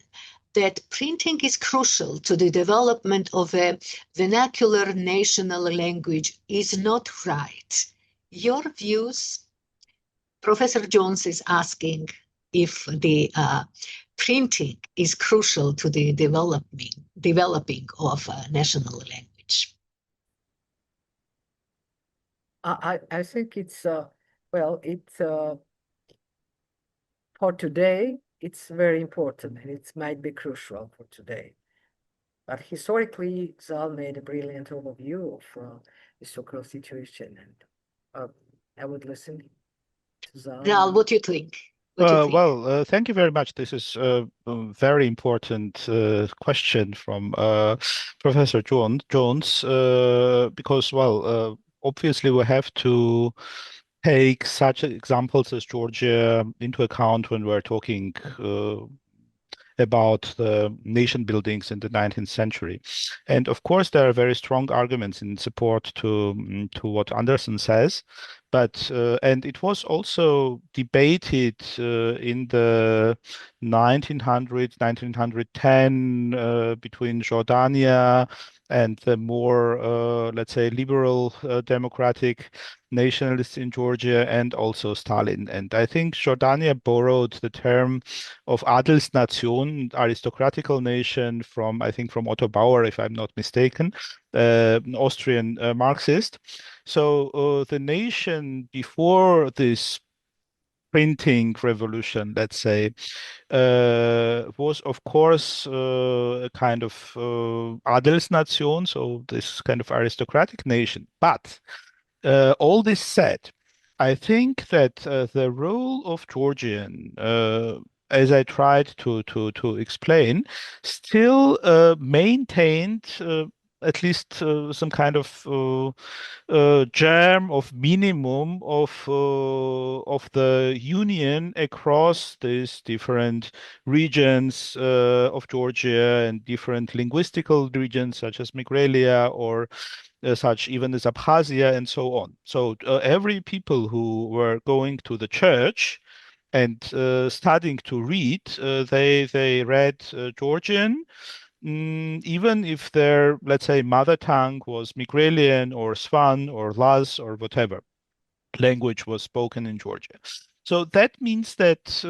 that printing is crucial to the development of a vernacular national language is not right? Your views? Professor Jones is asking if the printing is crucial to the developing of a national language. I think it's for today, it's very important and it might be crucial for today. But historically, Zal made a brilliant overview of the so-called situation, and I would listen to Zal. Zal, what do you think? Well, thank you very much. This is a very important question from Professor Jones, because, well, obviously we have to take such examples as Georgia into account when we're talking about the nation buildings in the 19th century. And of course, there are very strong arguments in support to what Anderson says. But and it was also debated in the 1900s, 1910 between Jordania and the more, let's say, liberal democratic nationalists in Georgia, and also Stalin. And I think Jordania borrowed the term of Adelsnation, aristocratical nation, from, I think, from Otto Bauer, if I'm not mistaken. Austrian Marxist. So the nation before this printing revolution, let's say, was of course a kind of Adelsnation, so this kind of aristocratic nation. But all this said, I think that the role of Georgian, as I tried to explain, still maintained at least some kind of germ of minimum of the union across these different regions of Georgia and different linguistical regions such as Migralia or such even as Abkhazia and so on. So every people who were going to the church and starting to read, they read Georgian, even if their, let's say, mother tongue was Migrelian or Svan or Laz or whatever language was spoken in Georgia. So that means that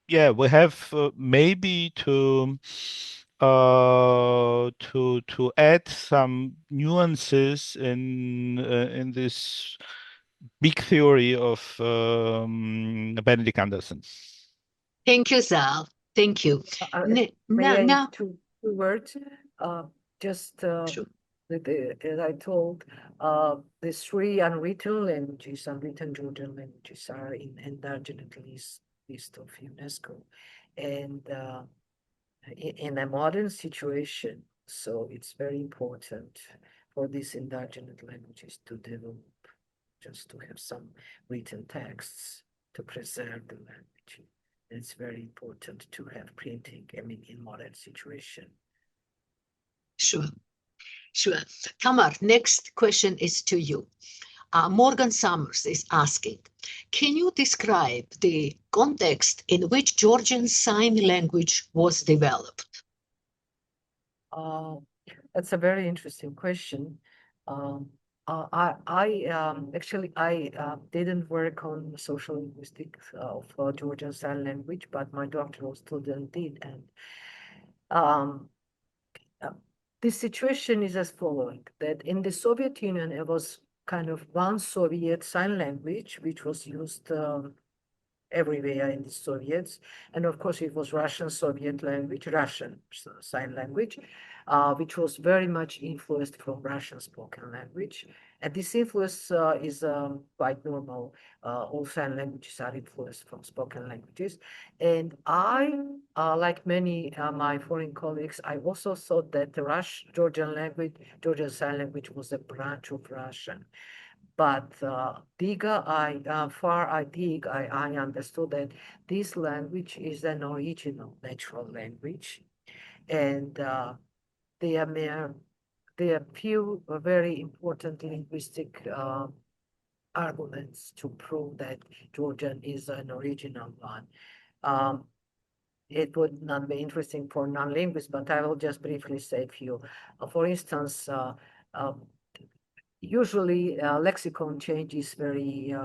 yeah, we have maybe to add some nuances in this big theory of Benedict Anderson. Thank you, Zal. Thank you. May Now, I now, two words? Just sure. as I told, the three unwritten languages, unwritten Georgian languages, are in endangered list of UNESCO, and in a modern situation, so it's very important for these endangered languages to develop, just to have some written texts to preserve the language. It's very important to have printing, I mean, in modern situation. Sure. Sure. Tamar, next question is to you. Morgan Summers is asking, can you describe the context in which Georgian Sign Language was developed? That's a very interesting question. I didn't work on social linguistics of Georgian Sign Language, but my doctoral student did, and um, the situation is as following: that in the Soviet Union, it was kind of one Soviet sign language, which was used everywhere in the Soviets. And of course, it was Russian Soviet language, Russian sign language, which was very much influenced from Russian spoken language. And this influence is quite normal. All sign languages are influenced from spoken languages. And I, like many my foreign colleagues, I also thought that the Georgian language, Georgian Sign Language was a branch of Russian. But far I dig, I understood that this language is an original natural language, and there are few very important linguistic arguments to prove that Georgian is an original one. It would not be interesting for non-linguists, but I will just briefly say a few. For instance, usually lexicon change is very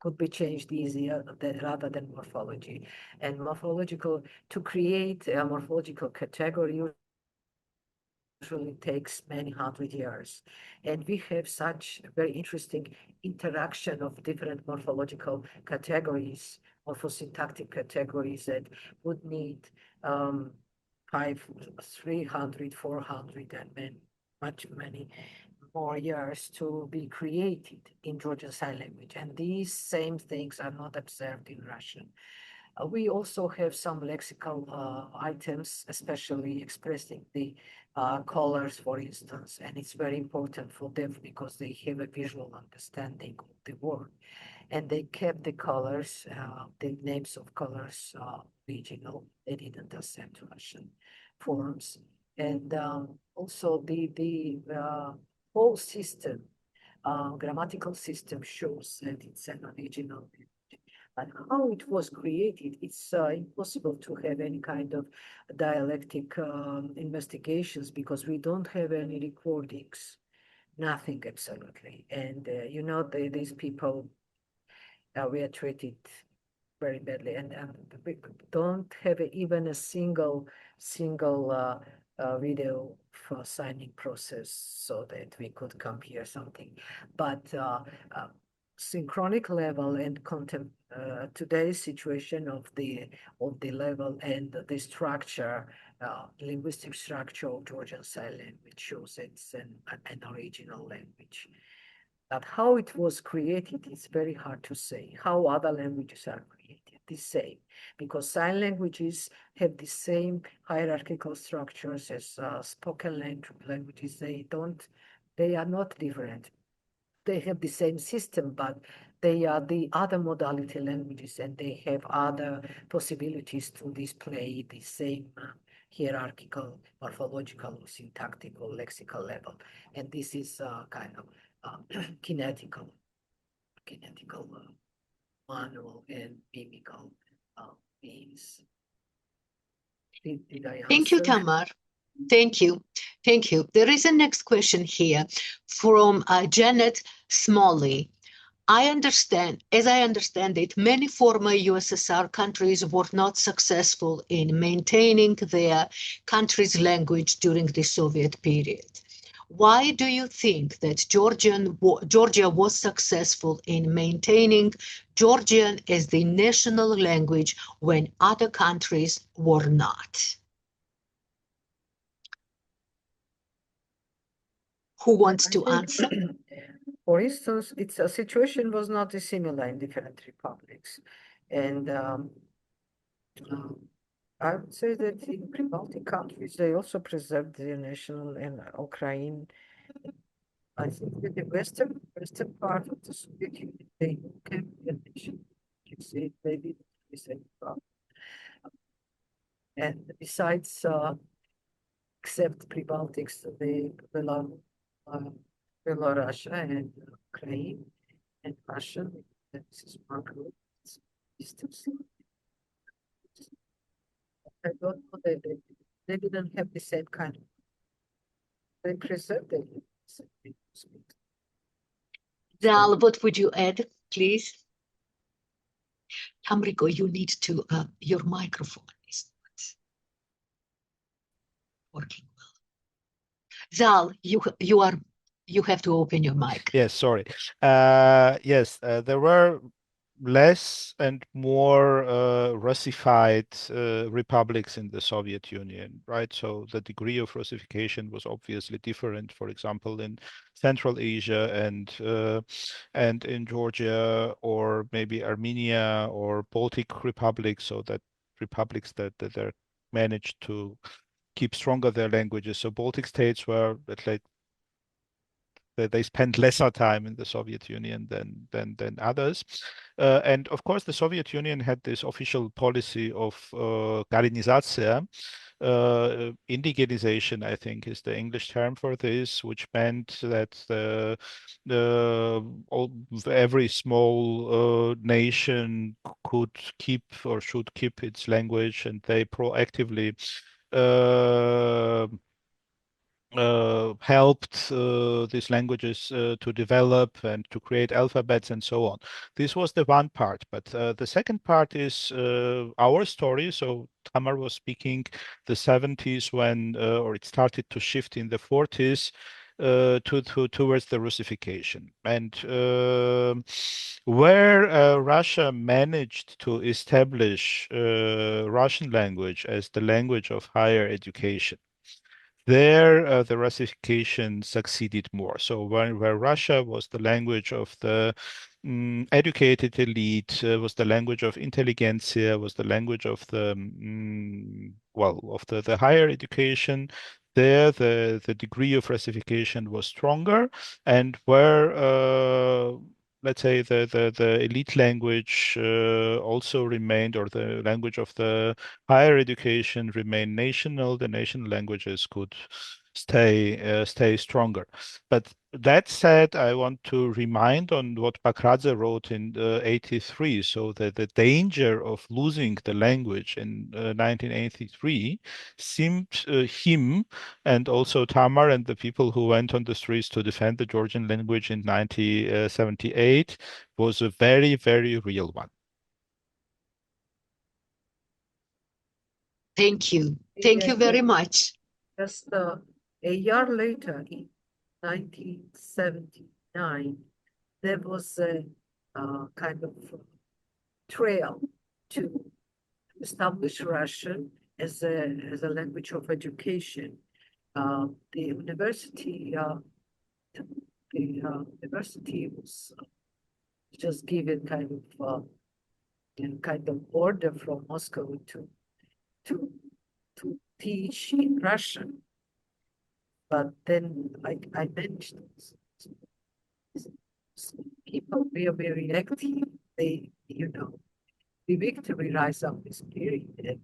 could be changed easier rather than morphology. And to create a morphological category usually takes many 100 years. And we have such very interesting interaction of different morphological categories, morphosyntactic categories that would need 300, 400, and many more years to be created in Georgian Sign Language. And these same things are not observed in Russian. We also have some lexical items, especially expressing the colors, for instance, and it's very important for them because they have a visual understanding of the word. And they kept the colors, the names of colors regional. They didn't accept Russian forms. And also the whole system, grammatical system shows that it's an original. But how it was created, it's impossible to have any kind of dialectic investigations because we don't have any recordings, nothing absolutely. And these people were treated very badly, and we don't have even a single video for signing process so that we could compare something. But synchronic level and today's situation of the level and the structure, linguistic structure of Georgian Sign Language shows it's an original language. But how it was created is very hard to say. How other languages are created, the same, because sign languages have the same hierarchical structures as spoken languages. They are not different. They have the same system, but they are the other modality languages, and they have other possibilities to display the same hierarchical, morphological, syntactical, lexical level. And this is kind of kinetical, manual, and mimical means. Did I Thank you, answer? Tamar. Thank you. Thank you. There is a next question here from Janet Smalley. As I understand it, many former USSR countries were not successful in maintaining their country's language during the Soviet period. Why do you think that Georgia was successful in maintaining Georgian as the national language when other countries were not? Who wants to answer? For instance, its a situation was not dissimilar in different republics. And I would say that in Baltic countries, they also preserved their national, and Ukraine. I think that the western part of the Soviet Union, they can be a nation. You see, they did the same problem. And besides, except Pre-Baltics, Belarus and Ukraine and Russia, this is one group. I don't know that they didn't have the same kind of, they preserved it. Zal, what would you add, please? Tamrico, you need to, your microphone is not working well. Zal, you have to open your mic. Yes, sorry. Yes, there were less and more Russified republics in the Soviet Union, right? So the degree of Russification was obviously different, for example, in Central Asia and in Georgia, or maybe Armenia or Baltic republics, so that republics that are managed to keep stronger their languages. So Baltic states were, let's say, they spent lesser time in the Soviet Union than others. And of course, the Soviet Union had this official policy of Galinizatsiya. Indigenization, I think, is the English term for this, which meant that every small nation could keep or should keep its language, and they proactively uh, helped these languages to develop and to create alphabets and so on. This was the one part, but the second part is our story. So Tamar was speaking the 70s when, or it started to shift in the 40s. Towards the Russification, and where Russia managed to establish Russian language as the language of higher education, there the Russification succeeded more. So where Russia was the language of the educated elite, was the language of intelligentsia, was the language of the of the higher education, there the degree of Russification was stronger, and where let's say the elite language also remained, or the language of the higher education remained national, the national languages could stay stronger. But that said, I want to remind on what Bakradze wrote in 83. So that the danger of losing the language in 1983 seemed him, and also Tamar and the people who went on the streets to defend the Georgian language in 1978, was a very, very real one. Thank you. Thank you very much. Just a year later, in 1979, there was a kind of trail to establish Russian as a language of education. The university was just given kind of order from Moscow to teach in Russian. But then I mentioned people were very active. They, the victory rise of this period, and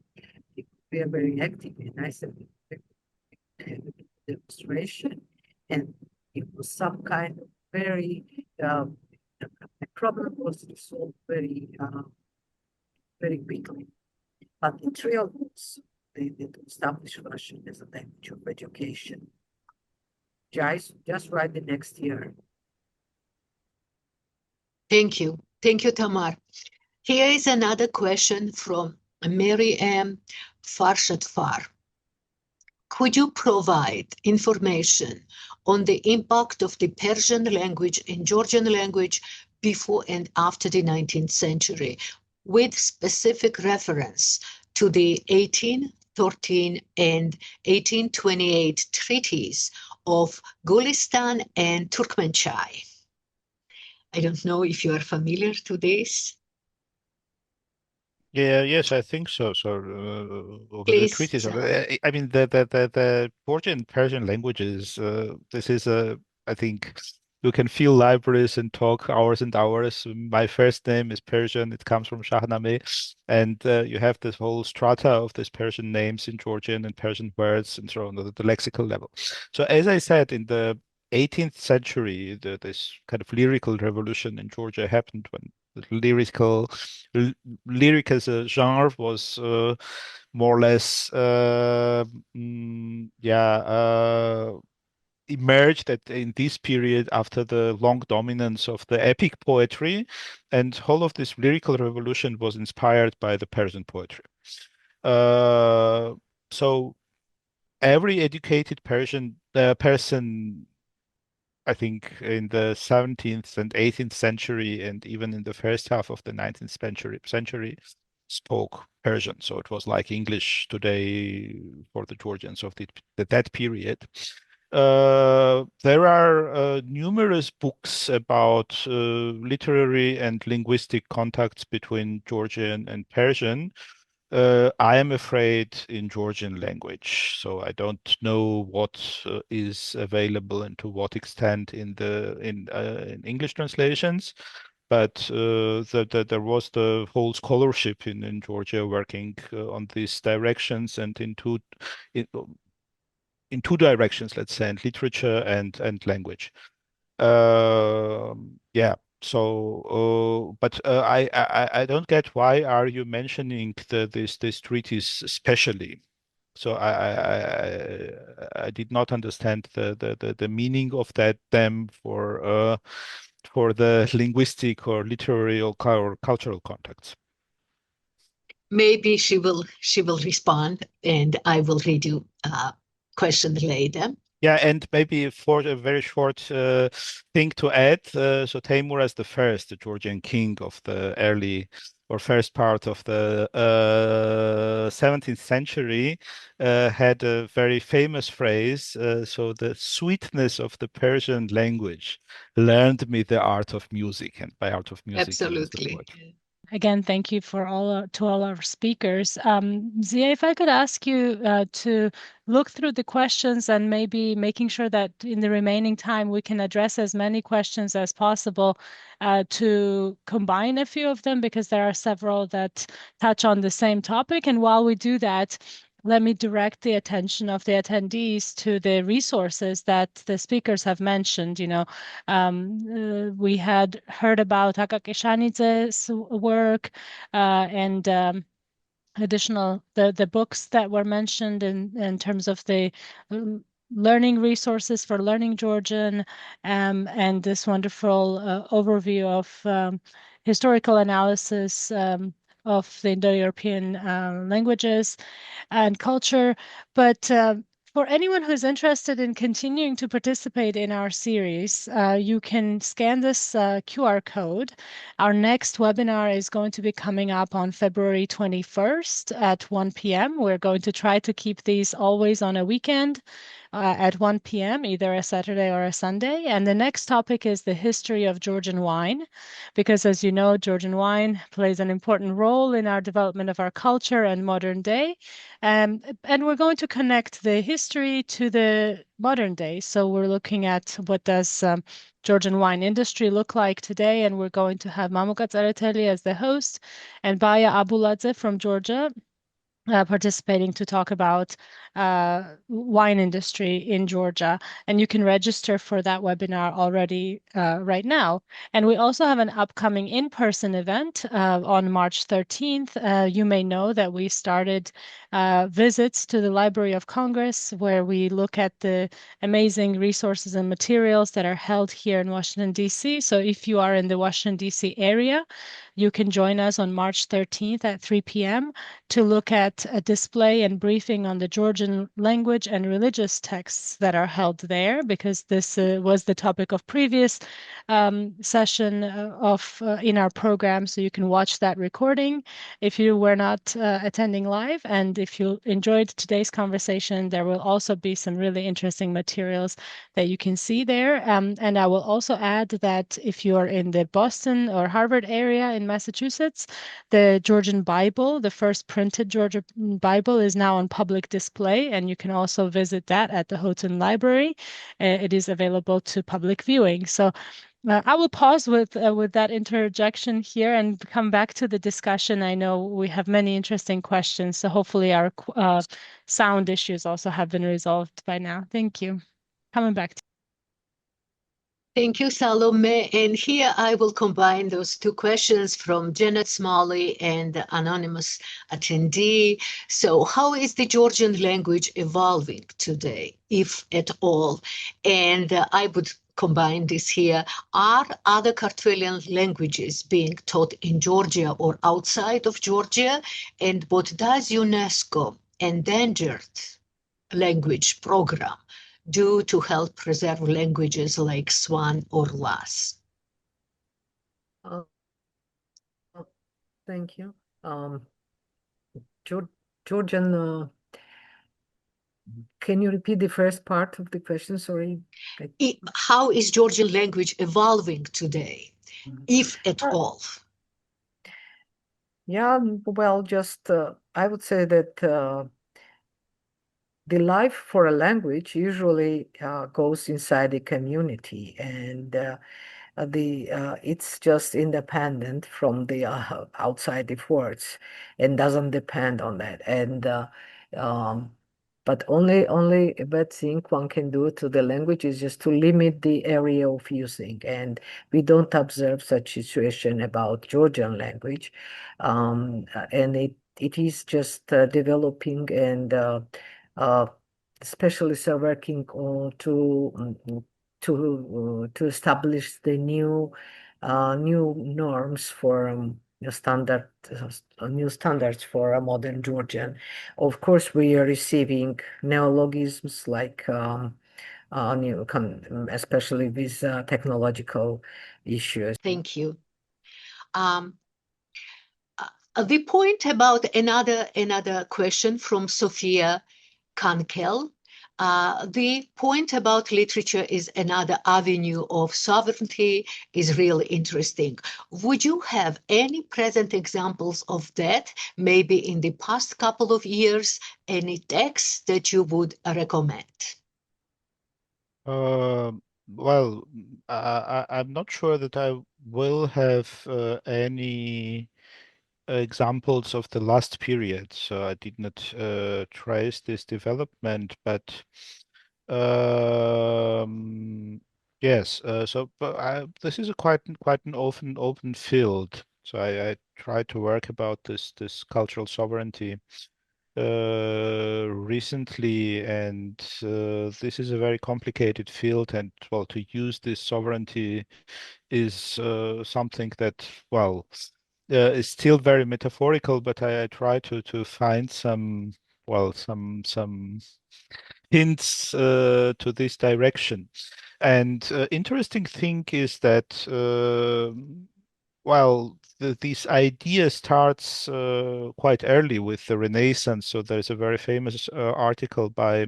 people were very active. And I said, demonstration, and it was some kind of very the problem was resolved very quickly. But the trail was they established Russian as a language of education. Just right the next year. Thank you. Thank you, Tamar. Here is another question from Mary M. Farshatfar. Could you provide information on the impact of the Persian language and Georgian language before and after the 19th century, with specific reference to the 1813 and 1828 treaties of Gulistan and Turkmenchai? I don't know if you are familiar to this. Yes, I think so. So, over the Please. treaties, I mean, the Georgian Persian languages. This is I think you can fill libraries and talk hours and hours. My first name is Persian. It comes from Shahnameh, and you have this whole strata of these Persian names in Georgian and Persian words and so on at the lexical level. So, as I said, in the 18th century, this kind of lyrical revolution in Georgia happened when lyric as a genre was more or less emerged in this period after the long dominance of the epic poetry, and whole of this lyrical revolution was inspired by the Persian poetry. So every educated Persian person, I think, in the 17th and 18th century, and even in the first half of the 19th century, spoke Persian. So it was like English today for the Georgians of that period. There are numerous books about literary and linguistic contacts between Georgian and Persian. I am afraid in Georgian language, so I don't know what is available and to what extent in in English translations. But there was the whole scholarship in Georgia working on these directions and in, in two directions, let's say, in literature and language. Yeah. So, but I don't get why are you mentioning these treaties especially? So I did not understand the meaning of them for the linguistic or literary or cultural contacts. Maybe she will respond, and I will read you a question later. Yeah, and maybe for a very short thing to add, so Timur as the first, the Georgian king of the early or first part of the 17th century, had a very famous phrase. So the sweetness of the Persian language learned me the art of music, and by art of music, Absolutely. Again, thank you for to all our speakers. Zia, if I could ask you to look through the questions and maybe making sure that in the remaining time we can address as many questions as possible to combine a few of them, because there are several that touch on the same topic. And while we do that, let me direct the attention of the attendees to the resources that the speakers have mentioned. We had heard about Akakeshanidze's work and additional the books that were mentioned in terms of the learning resources for learning Georgian, and this wonderful overview of historical analysis of the Indo-European languages and culture. But For anyone who's interested in continuing to participate in our series, you can scan this QR code. Our next webinar is going to be coming up on February 21st at 1 p.m. We're going to try to keep these always on a weekend at 1 p.m., either a Saturday or a Sunday. And the next topic is the history of Georgian wine, because as you know, Georgian wine plays an important role in our development of our culture and modern day. And we're going to connect the history to the modern day. So we're looking at what does Georgian wine industry look like today, and we're going to have Mamuka Tsareteli as the host and Baya Abuladze from Georgia participating to talk about wine industry in Georgia. And you can register for that webinar already right now. And we also have an upcoming in-person event on March 13th. You may know that we started visits to the Library of Congress, where we look at the amazing resources and materials that are held here in Washington, D.C. So if you are in the Washington, D.C. area, you can join us on March 13th at 3 p.m. to look at a display and briefing on the Georgian language and religious texts that are held there, because this was the topic of previous session in our program. So you can watch that recording if you were not attending live. And if you enjoyed today's conversation, there will also be some really interesting materials that you can see there. And I will also add that if you are in the Boston or Harvard area in Massachusetts, the Georgian Bible, the first printed Georgian Bible, is now on public display, and you can also visit that at the Houghton Library. It is available to public viewing. So I will pause with that interjection here and come back to the discussion. I know we have many interesting questions, so hopefully our sound issues also have been resolved by now. Thank you. Coming back to Thank you, Salome. And here I will combine those two questions from Janet Smalley and the anonymous attendee. So how is the Georgian language evolving today, if at all? And I would combine this here. Are other Kartvelian languages being taught in Georgia or outside of Georgia? And what does UNESCO endangered language program do to help preserve languages like Swan or Las? Uh, Thank you. Georgian, can you repeat the first part of the question? Sorry. How is Georgian language evolving today, if at all? Yeah, well, just I would say that the life for a language usually goes inside the community, and it's just independent from the outside efforts and doesn't depend on that. And um, but only a bad thing one can do to the language is just to limit the area of using. And we don't observe such situation about Georgian language, and it is just developing, and specialists are working to establish the new norms for new standards for a modern Georgian. Of course, we are receiving neologisms like especially with technological issues. Thank you. The point about another question from Sophia Kankel. The point about literature is another avenue of sovereignty is really interesting. Would you have any present examples of that, maybe in the past couple of years, any texts that you would recommend? Well, I'm not sure that I will have any examples of the last period, so I did not trace this development, but yes, but this is quite an open field. So I try to work about this cultural sovereignty recently, and this is a very complicated field, and well, to use this sovereignty is something that, well, is still very metaphorical, but I try to find some hints to this direction. And interesting thing is that well, this idea starts quite early with the Renaissance. So there's a very famous article by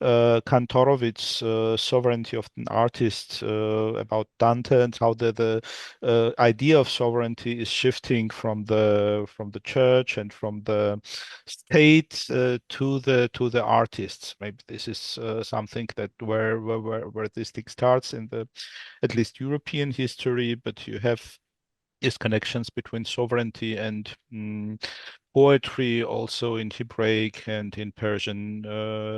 Kantorowicz, Sovereignty of an Artist, about Dante and how the idea of sovereignty is shifting from the church and from the state to the artists. Maybe this is something that where this thing starts in the at least European history, but you have is connections between sovereignty and poetry also in Hebraic and in Persian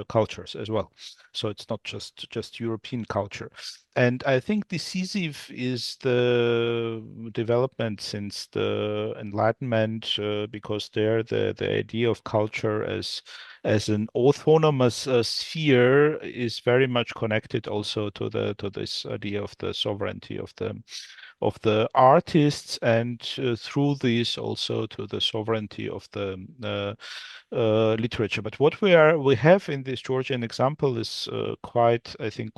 cultures as well. So it's not just European culture. And I think decisive is the development since the Enlightenment, because there the idea of culture as an autonomous sphere is very much connected also to this idea of the sovereignty of the artists, and through this also to the sovereignty of the literature. But what we have in this Georgian example is I think,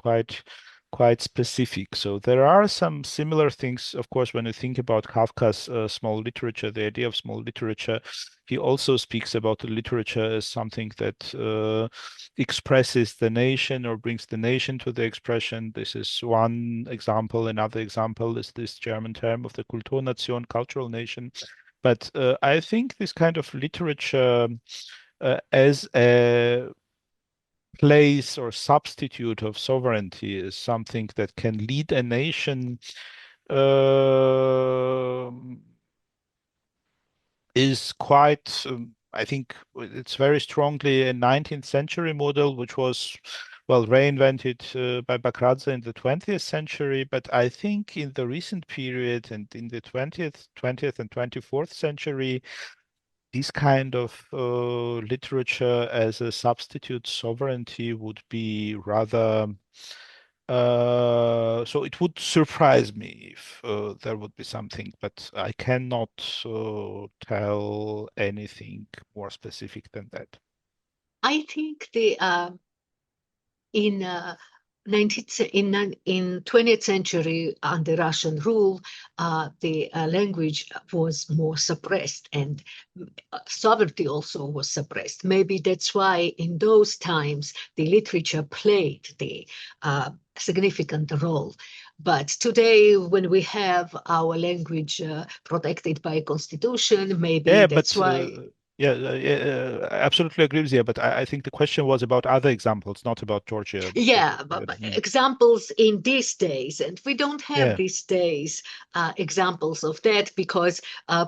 quite specific. So there are some similar things, of course, when you think about Kafka's small literature, the idea of small literature. He also speaks about the literature as something that expresses the nation or brings the nation to the expression. This is one example. Another example is this German term of the Kulturnation, cultural nation. But I think this kind of literature as a place or substitute of sovereignty is something that can lead a nation uh, is quite, I think it's very strongly a 19th century model, which was, well, reinvented by Bakradze in the 20th century. But I think in the recent period and in the 20th and 24th century, this kind of literature as a substitute sovereignty would be rather so it would surprise me if there would be something, but I cannot tell anything more specific than that. I think in 19th in 20th century under Russian rule, the language was more suppressed, and sovereignty also was suppressed. Maybe that's why in those times the literature played the significant role. But today, when we have our language protected by constitution, maybe Yeah, that's but why. I absolutely agree with you. But I think the question was about other examples, not about Georgia. Yeah, but examples in these days, and we don't have Yeah. these days examples of that, because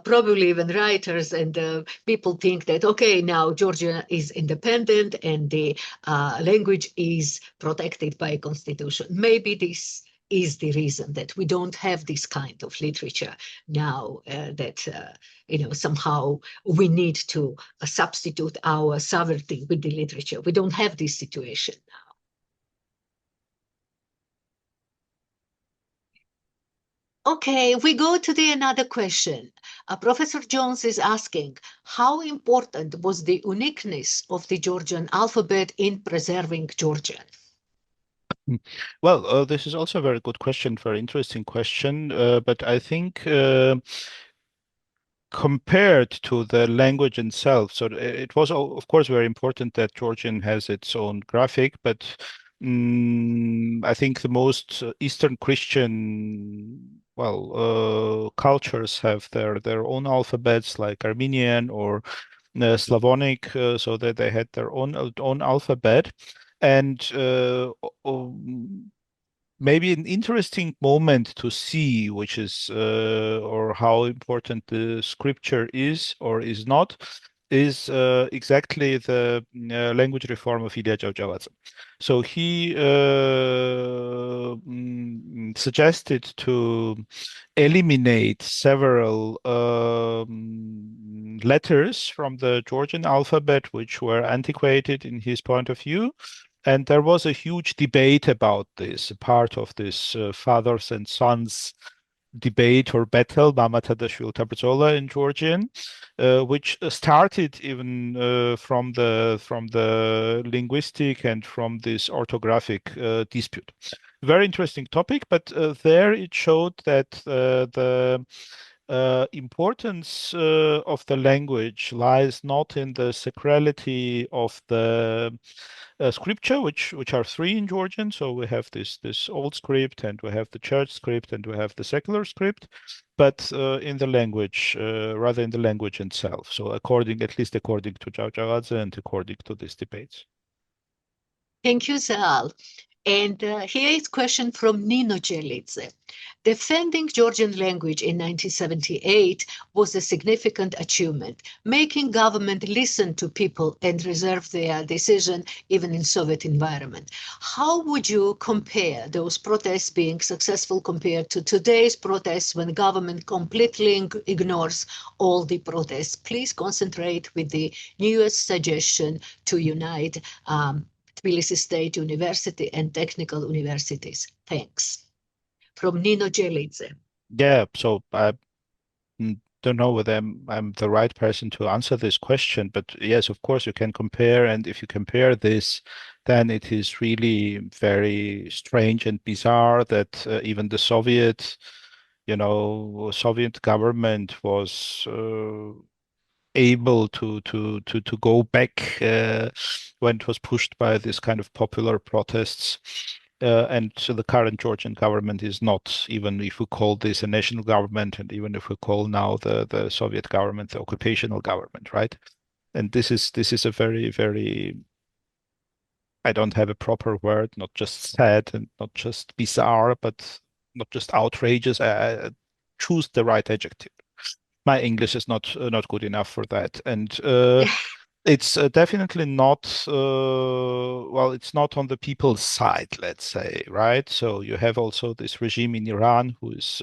probably even writers and people think that, okay, now Georgia is independent and the language is protected by constitution. Maybe this is the reason that we don't have this kind of literature now, that somehow we need to substitute our sovereignty with the literature. We don't have this situation. Okay, we go to the another question. Professor Jones is asking, how important was the uniqueness of the Georgian alphabet in preserving Georgian? Well, this is also a very good question, very interesting question. But I think compared to the language itself, so it was, of course, very important that Georgian has its own graphic, but I think the most Eastern Christian, well, cultures have their own alphabets, like Armenian or Slavonic, so that they had their own alphabet. And maybe an interesting moment to see, which is or how important the scripture is or is not, is exactly the language reform of Ilya Cavcavadze. So he suggested to eliminate several letters from the Georgian alphabet, which were antiquated in his point of view. And there was a huge debate about this, part of this fathers and sons debate or battle, Mamata in Georgian, which started even from the linguistic and from this orthographic dispute. Very interesting topic, but there it showed that the importance of the language lies not in the sacrality of the scripture, which are three in Georgian. So we have this old script, and we have the church script, and we have the secular script, but in the language, rather in the language itself. So at least according to Georgiadze and according to these debates. Thank you, Zal. And here is a question from Nino Jelidze. Defending Georgian language in 1978 was a significant achievement, making government listen to people and reserve their decision even in Soviet environment. How would you compare those protests being successful compared to today's protests when government completely ignores all the protests? Please concentrate with the newest suggestion to unite Tbilisi State University and technical universities. Thanks. From Nino Jelidze. Yeah, so I don't know whether I'm the right person to answer this question, but yes, of course you can compare, and if you compare this, then it is really very strange and bizarre that even the Soviet government was able to go back when it was pushed by this kind of popular protests. And so the current Georgian government is not, even if we call this a national government, and even if we call now the Soviet government the occupational government, right? And this is a very, very, I don't have a proper word, not just sad and not just bizarre, but not just outrageous. I choose the right adjective. My English is not good enough for that, and it's definitely not well, it's not on the people's side, let's say, right? So you have also this regime in Iran who is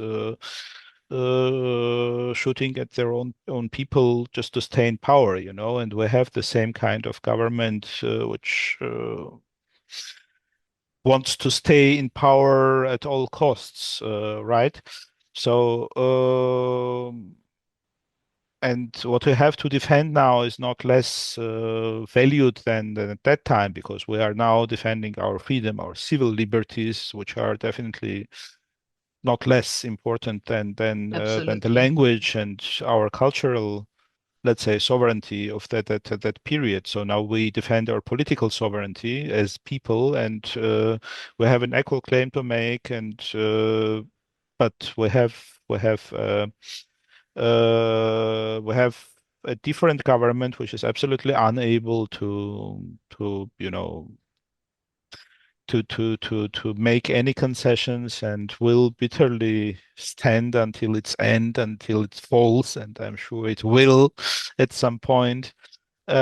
shooting at their own people just to stay in power, and we have the same kind of government which wants to stay in power at all costs, right? So and what we have to defend now is not less valued than at that time, because we are now defending our freedom, our civil liberties, which are definitely not less important than the language and our cultural, let's say, sovereignty of that period. So now we defend our political sovereignty as people, and we have an equal claim to make, and but we have a different government which is absolutely unable to make any concessions, and will bitterly stand until its end, until it falls, and I'm sure it will at some point. But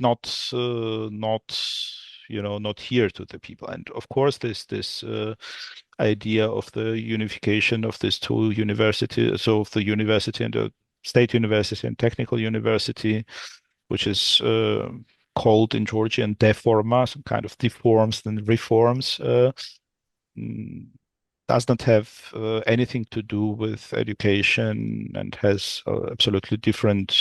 not here to the people. And of course, this idea of the unification of these two universities, so of the university and the state university and technical university, which is called in Georgian deforma, some kind of deforms and reforms, mm, does not have anything to do with education, and has absolutely different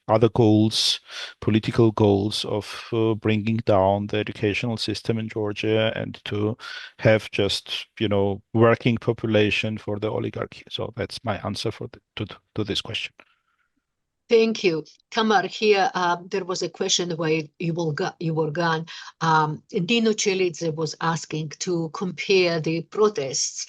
other goals, political goals of bringing down the educational system in Georgia and to have just, working population for the oligarchy. So that's my answer to this question. Thank you. Tamar, here there was a question where you were gone. Dino Chelidze was asking to compare the protests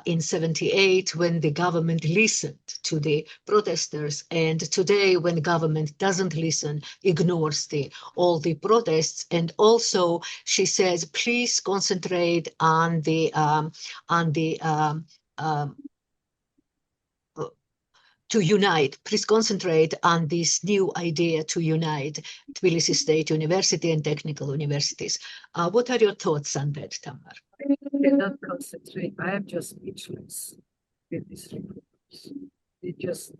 in 78 when the government listened to the protesters, and today when government doesn't listen, ignores all the protests. And also she says, please concentrate on the to unite. Please concentrate on this new idea to unite Tbilisi State University and technical universities. What are your thoughts on that, Tamar? I cannot concentrate. I am just speechless with these reports. It just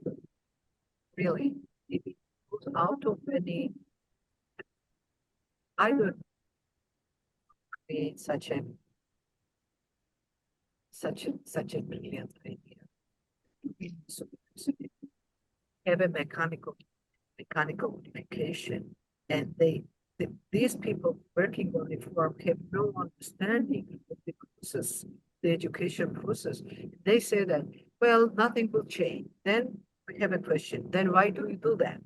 really, it goes out of any, I don't create such such a brilliant idea. So, have a mechanical modification, and these people working on reform have no understanding of the process, the education process. They say that, well, nothing will change. Then we have a question. Then why do you do that?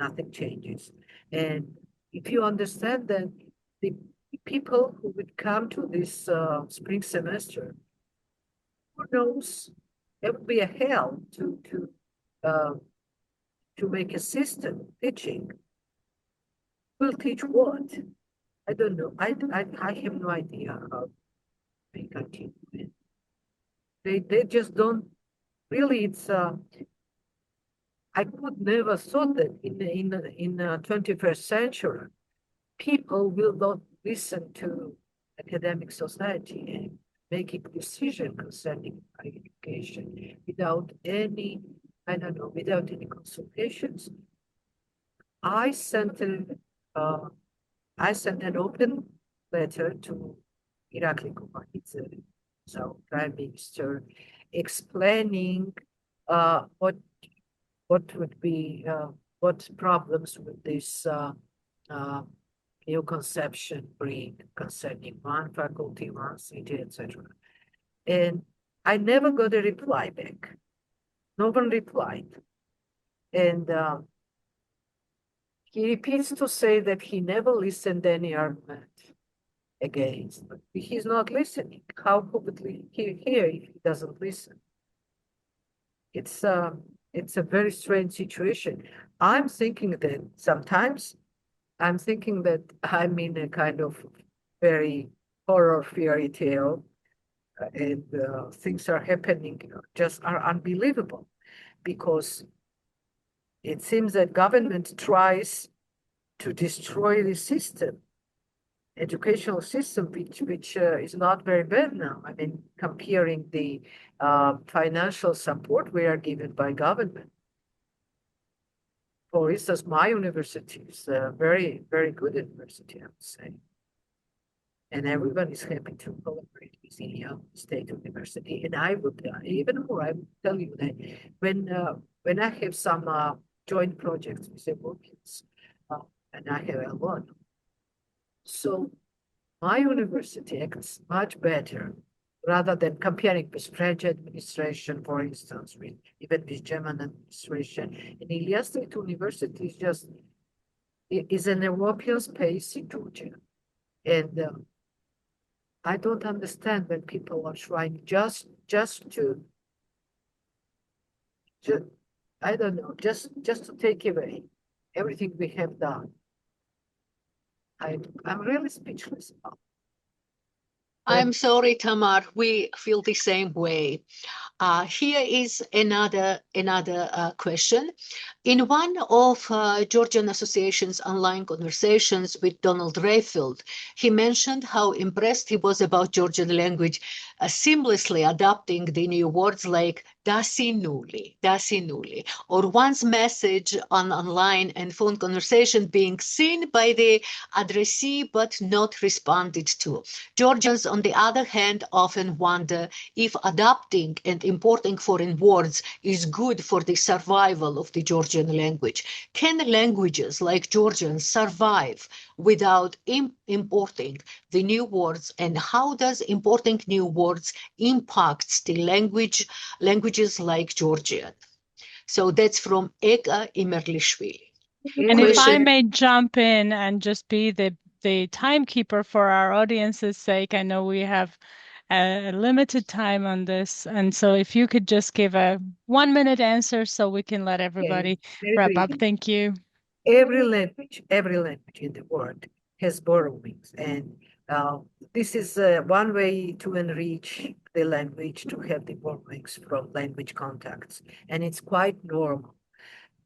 Nothing changes. And if you understand that the people who would come to this spring semester, who knows, it would be a hell to make a system teaching. Will teach what? I don't know. I have no idea how they continue it. They just don't really. It's I could never thought that in the 21st century, people will not listen to academic society and making decision concerning higher education without any, I don't know, without any consultations. I sent an open letter to Irakli Kobakhidze, so Prime Minister, explaining what would be what problems would this new conception bring concerning one faculty, one city, etc. And I never got a reply back. No one replied, and he repeats to say that he never listened any argument against, but he's not listening. How could he hear if he doesn't listen? It's a very strange situation. I'm thinking that sometimes I'm thinking that I'm in a kind of very horror fairy tale, and things are happening just are unbelievable, because it seems that government tries to destroy the system, educational system, which is not very bad now. I mean, comparing the financial support we are given by government. For instance, my university is a very, very good university, I would say. And everyone is happy to collaborate with Indiana State University. And I would even more, I would tell you that when I have some joint projects with Europeans, and I have a lot, so my university acts much better rather than comparing with French administration, for instance, with even with German administration. And Indiana State University is just is an European space in Georgia, and I don't understand when people are trying just to I don't know, just to take away everything we have done. I'm really speechless about. I'm sorry, Tamar. We feel the same way. Here is another question. In one of Georgian Association's online conversations with Donald Rayfield, he mentioned how impressed he was about Georgian language seamlessly adopting the new words like dasinuli, or one's message on online and phone conversation being seen by the addressee but not responded to. Georgians, on the other hand, often wonder if adopting and importing foreign words is good for the survival of the Georgian language. Can languages like Georgian survive without importing the new words, and how does importing new words impact the languages like Georgian? So that's from Ega Imerlishvili. And if I may jump in and just be the timekeeper for our audience's sake, I know we have a limited time on this, and so if you could just give a 1-minute answer so we can let everybody wrap up. Thank you. Every language in the world has borrowings, and this is one way to enrich the language, to have the borrowings from language contacts, and it's quite normal.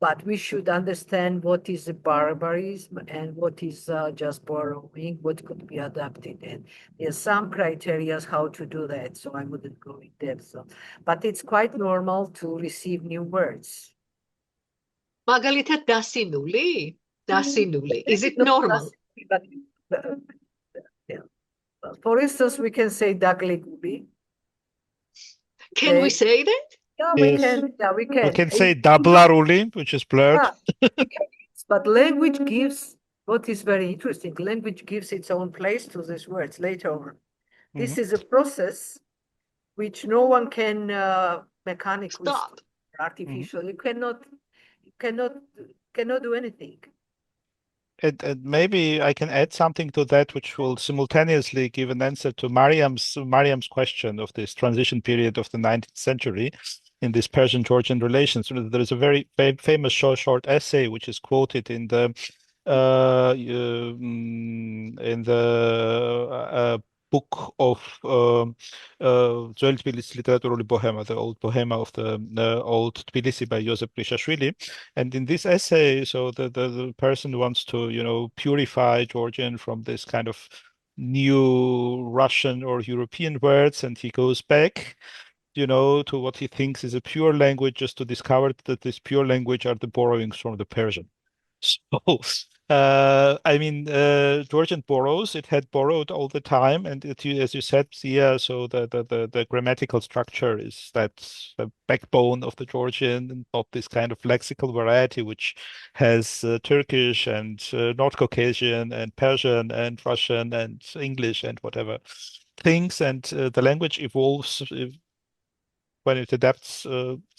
But we should understand what is a barbarism and what is just borrowing, what could be adapted. And there's some criteria how to do that, so I wouldn't go in depth. So, but it's quite normal to receive new words. Magalitat dasinuli. Is it normal? But, yeah. For instance, we can say dagliguli. Can we say that? Yeah, we Yes. can. Yeah, we can. We can say dabla rulim, which is blurred. Yeah, we can. But language gives what is very interesting. Language gives its own place to these words later on. This is a process which no one can mechanically Stop. artificial. You cannot do anything. And maybe I can add something to that, which will simultaneously give an answer to Mariam's question of this transition period of the 19th century in this Persian-Georgian relations. There is a very famous short essay which is quoted in the book of Zöl Tbilisi Literatурul Bohema, the old Bohema of the old Tbilisi by Joseph Grishashvili. And in this essay, so the person wants to, purify Georgian from this kind of new Russian or European words, and he goes back, to what he thinks is a pure language, just to discover that this pure language are the borrowings from the Persian. So, Georgian borrows. It had borrowed all the time, and as you said, yeah. So the grammatical structure is that's the backbone of the Georgian, and not this kind of lexical variety which has Turkish and North Caucasian and Persian and Russian and English and whatever things. And the language evolves when it adapts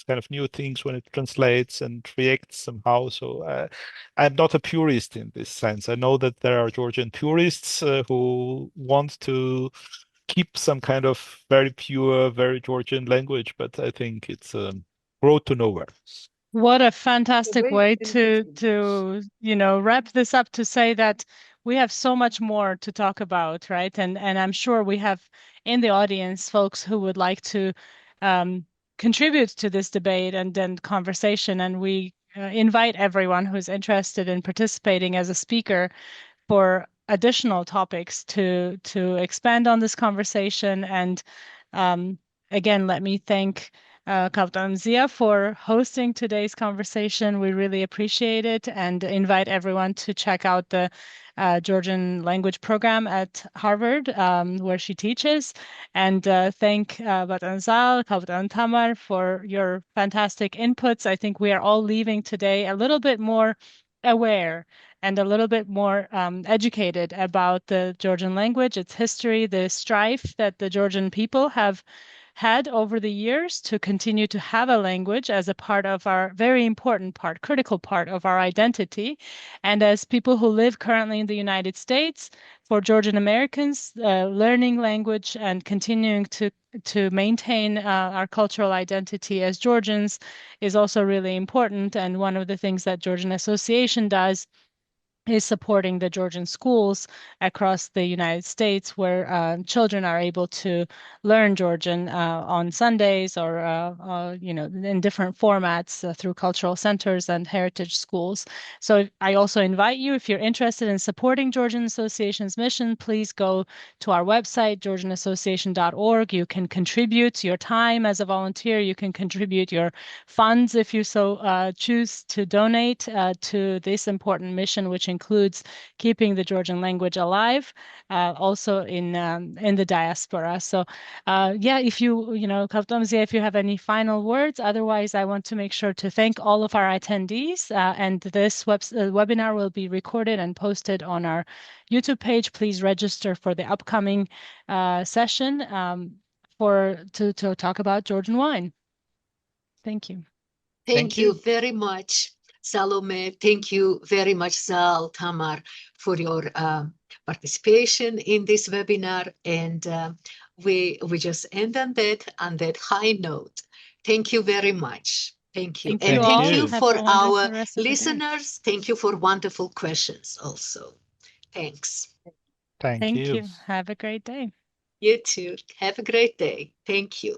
kind of new things, when it translates and reacts somehow. So I'm not a purist in this sense. I know that there are Georgian purists who want to keep some kind of very pure, very Georgian language, but I think it's a road to nowhere. What a fantastic Very way interesting. to wrap this up, to say that we have so much more to talk about, right? And I'm sure we have in the audience folks who would like to contribute to this debate and then conversation. And we invite everyone who's interested in participating as a speaker for additional topics to expand on this conversation. And again, let me thank Kaptan Zia for hosting today's conversation. We really appreciate it, and invite everyone to check out the Georgian language program at Harvard, where she teaches. And thank Batan Zal, Kaptan Tamar for your fantastic inputs. I think we are all leaving today a little bit more aware and a little bit more educated about the Georgian language, its history, the strife that the Georgian people have had over the years to continue to have a language as a part of our very important part, critical part of our identity. And as people who live currently in the United States, for Georgian Americans, learning language and continuing to maintain our cultural identity as Georgians is also really important. And one of the things that Georgian Association does is supporting the Georgian schools across the United States, where children are able to learn Georgian on Sundays, or in different formats through cultural centers and heritage schools. So I also invite you, if you're interested in supporting Georgian Association's mission, please go to our website, georgianassociation.org. You can contribute your time as a volunteer. You can contribute your funds if you so choose to donate to this important mission, which includes keeping the Georgian language alive, also in the diaspora. So, if Kaptan, if you have any final words, otherwise I want to make sure to thank all of our attendees. And this webinar will be recorded and posted on our YouTube page. Please register for the upcoming session to talk about Georgian wine. Thank you. Thank you very much, Salome. Thank you very much, Zal, Tamar, for your participation in this webinar. And we just end on that high note. Thank you very much. Thank you. Thank And you thank all. you Have for a wonderful our rest of the day. listeners. Thank you for wonderful questions also. Thanks. Thank you. Have a great day. You too. Have a great day. Thank you.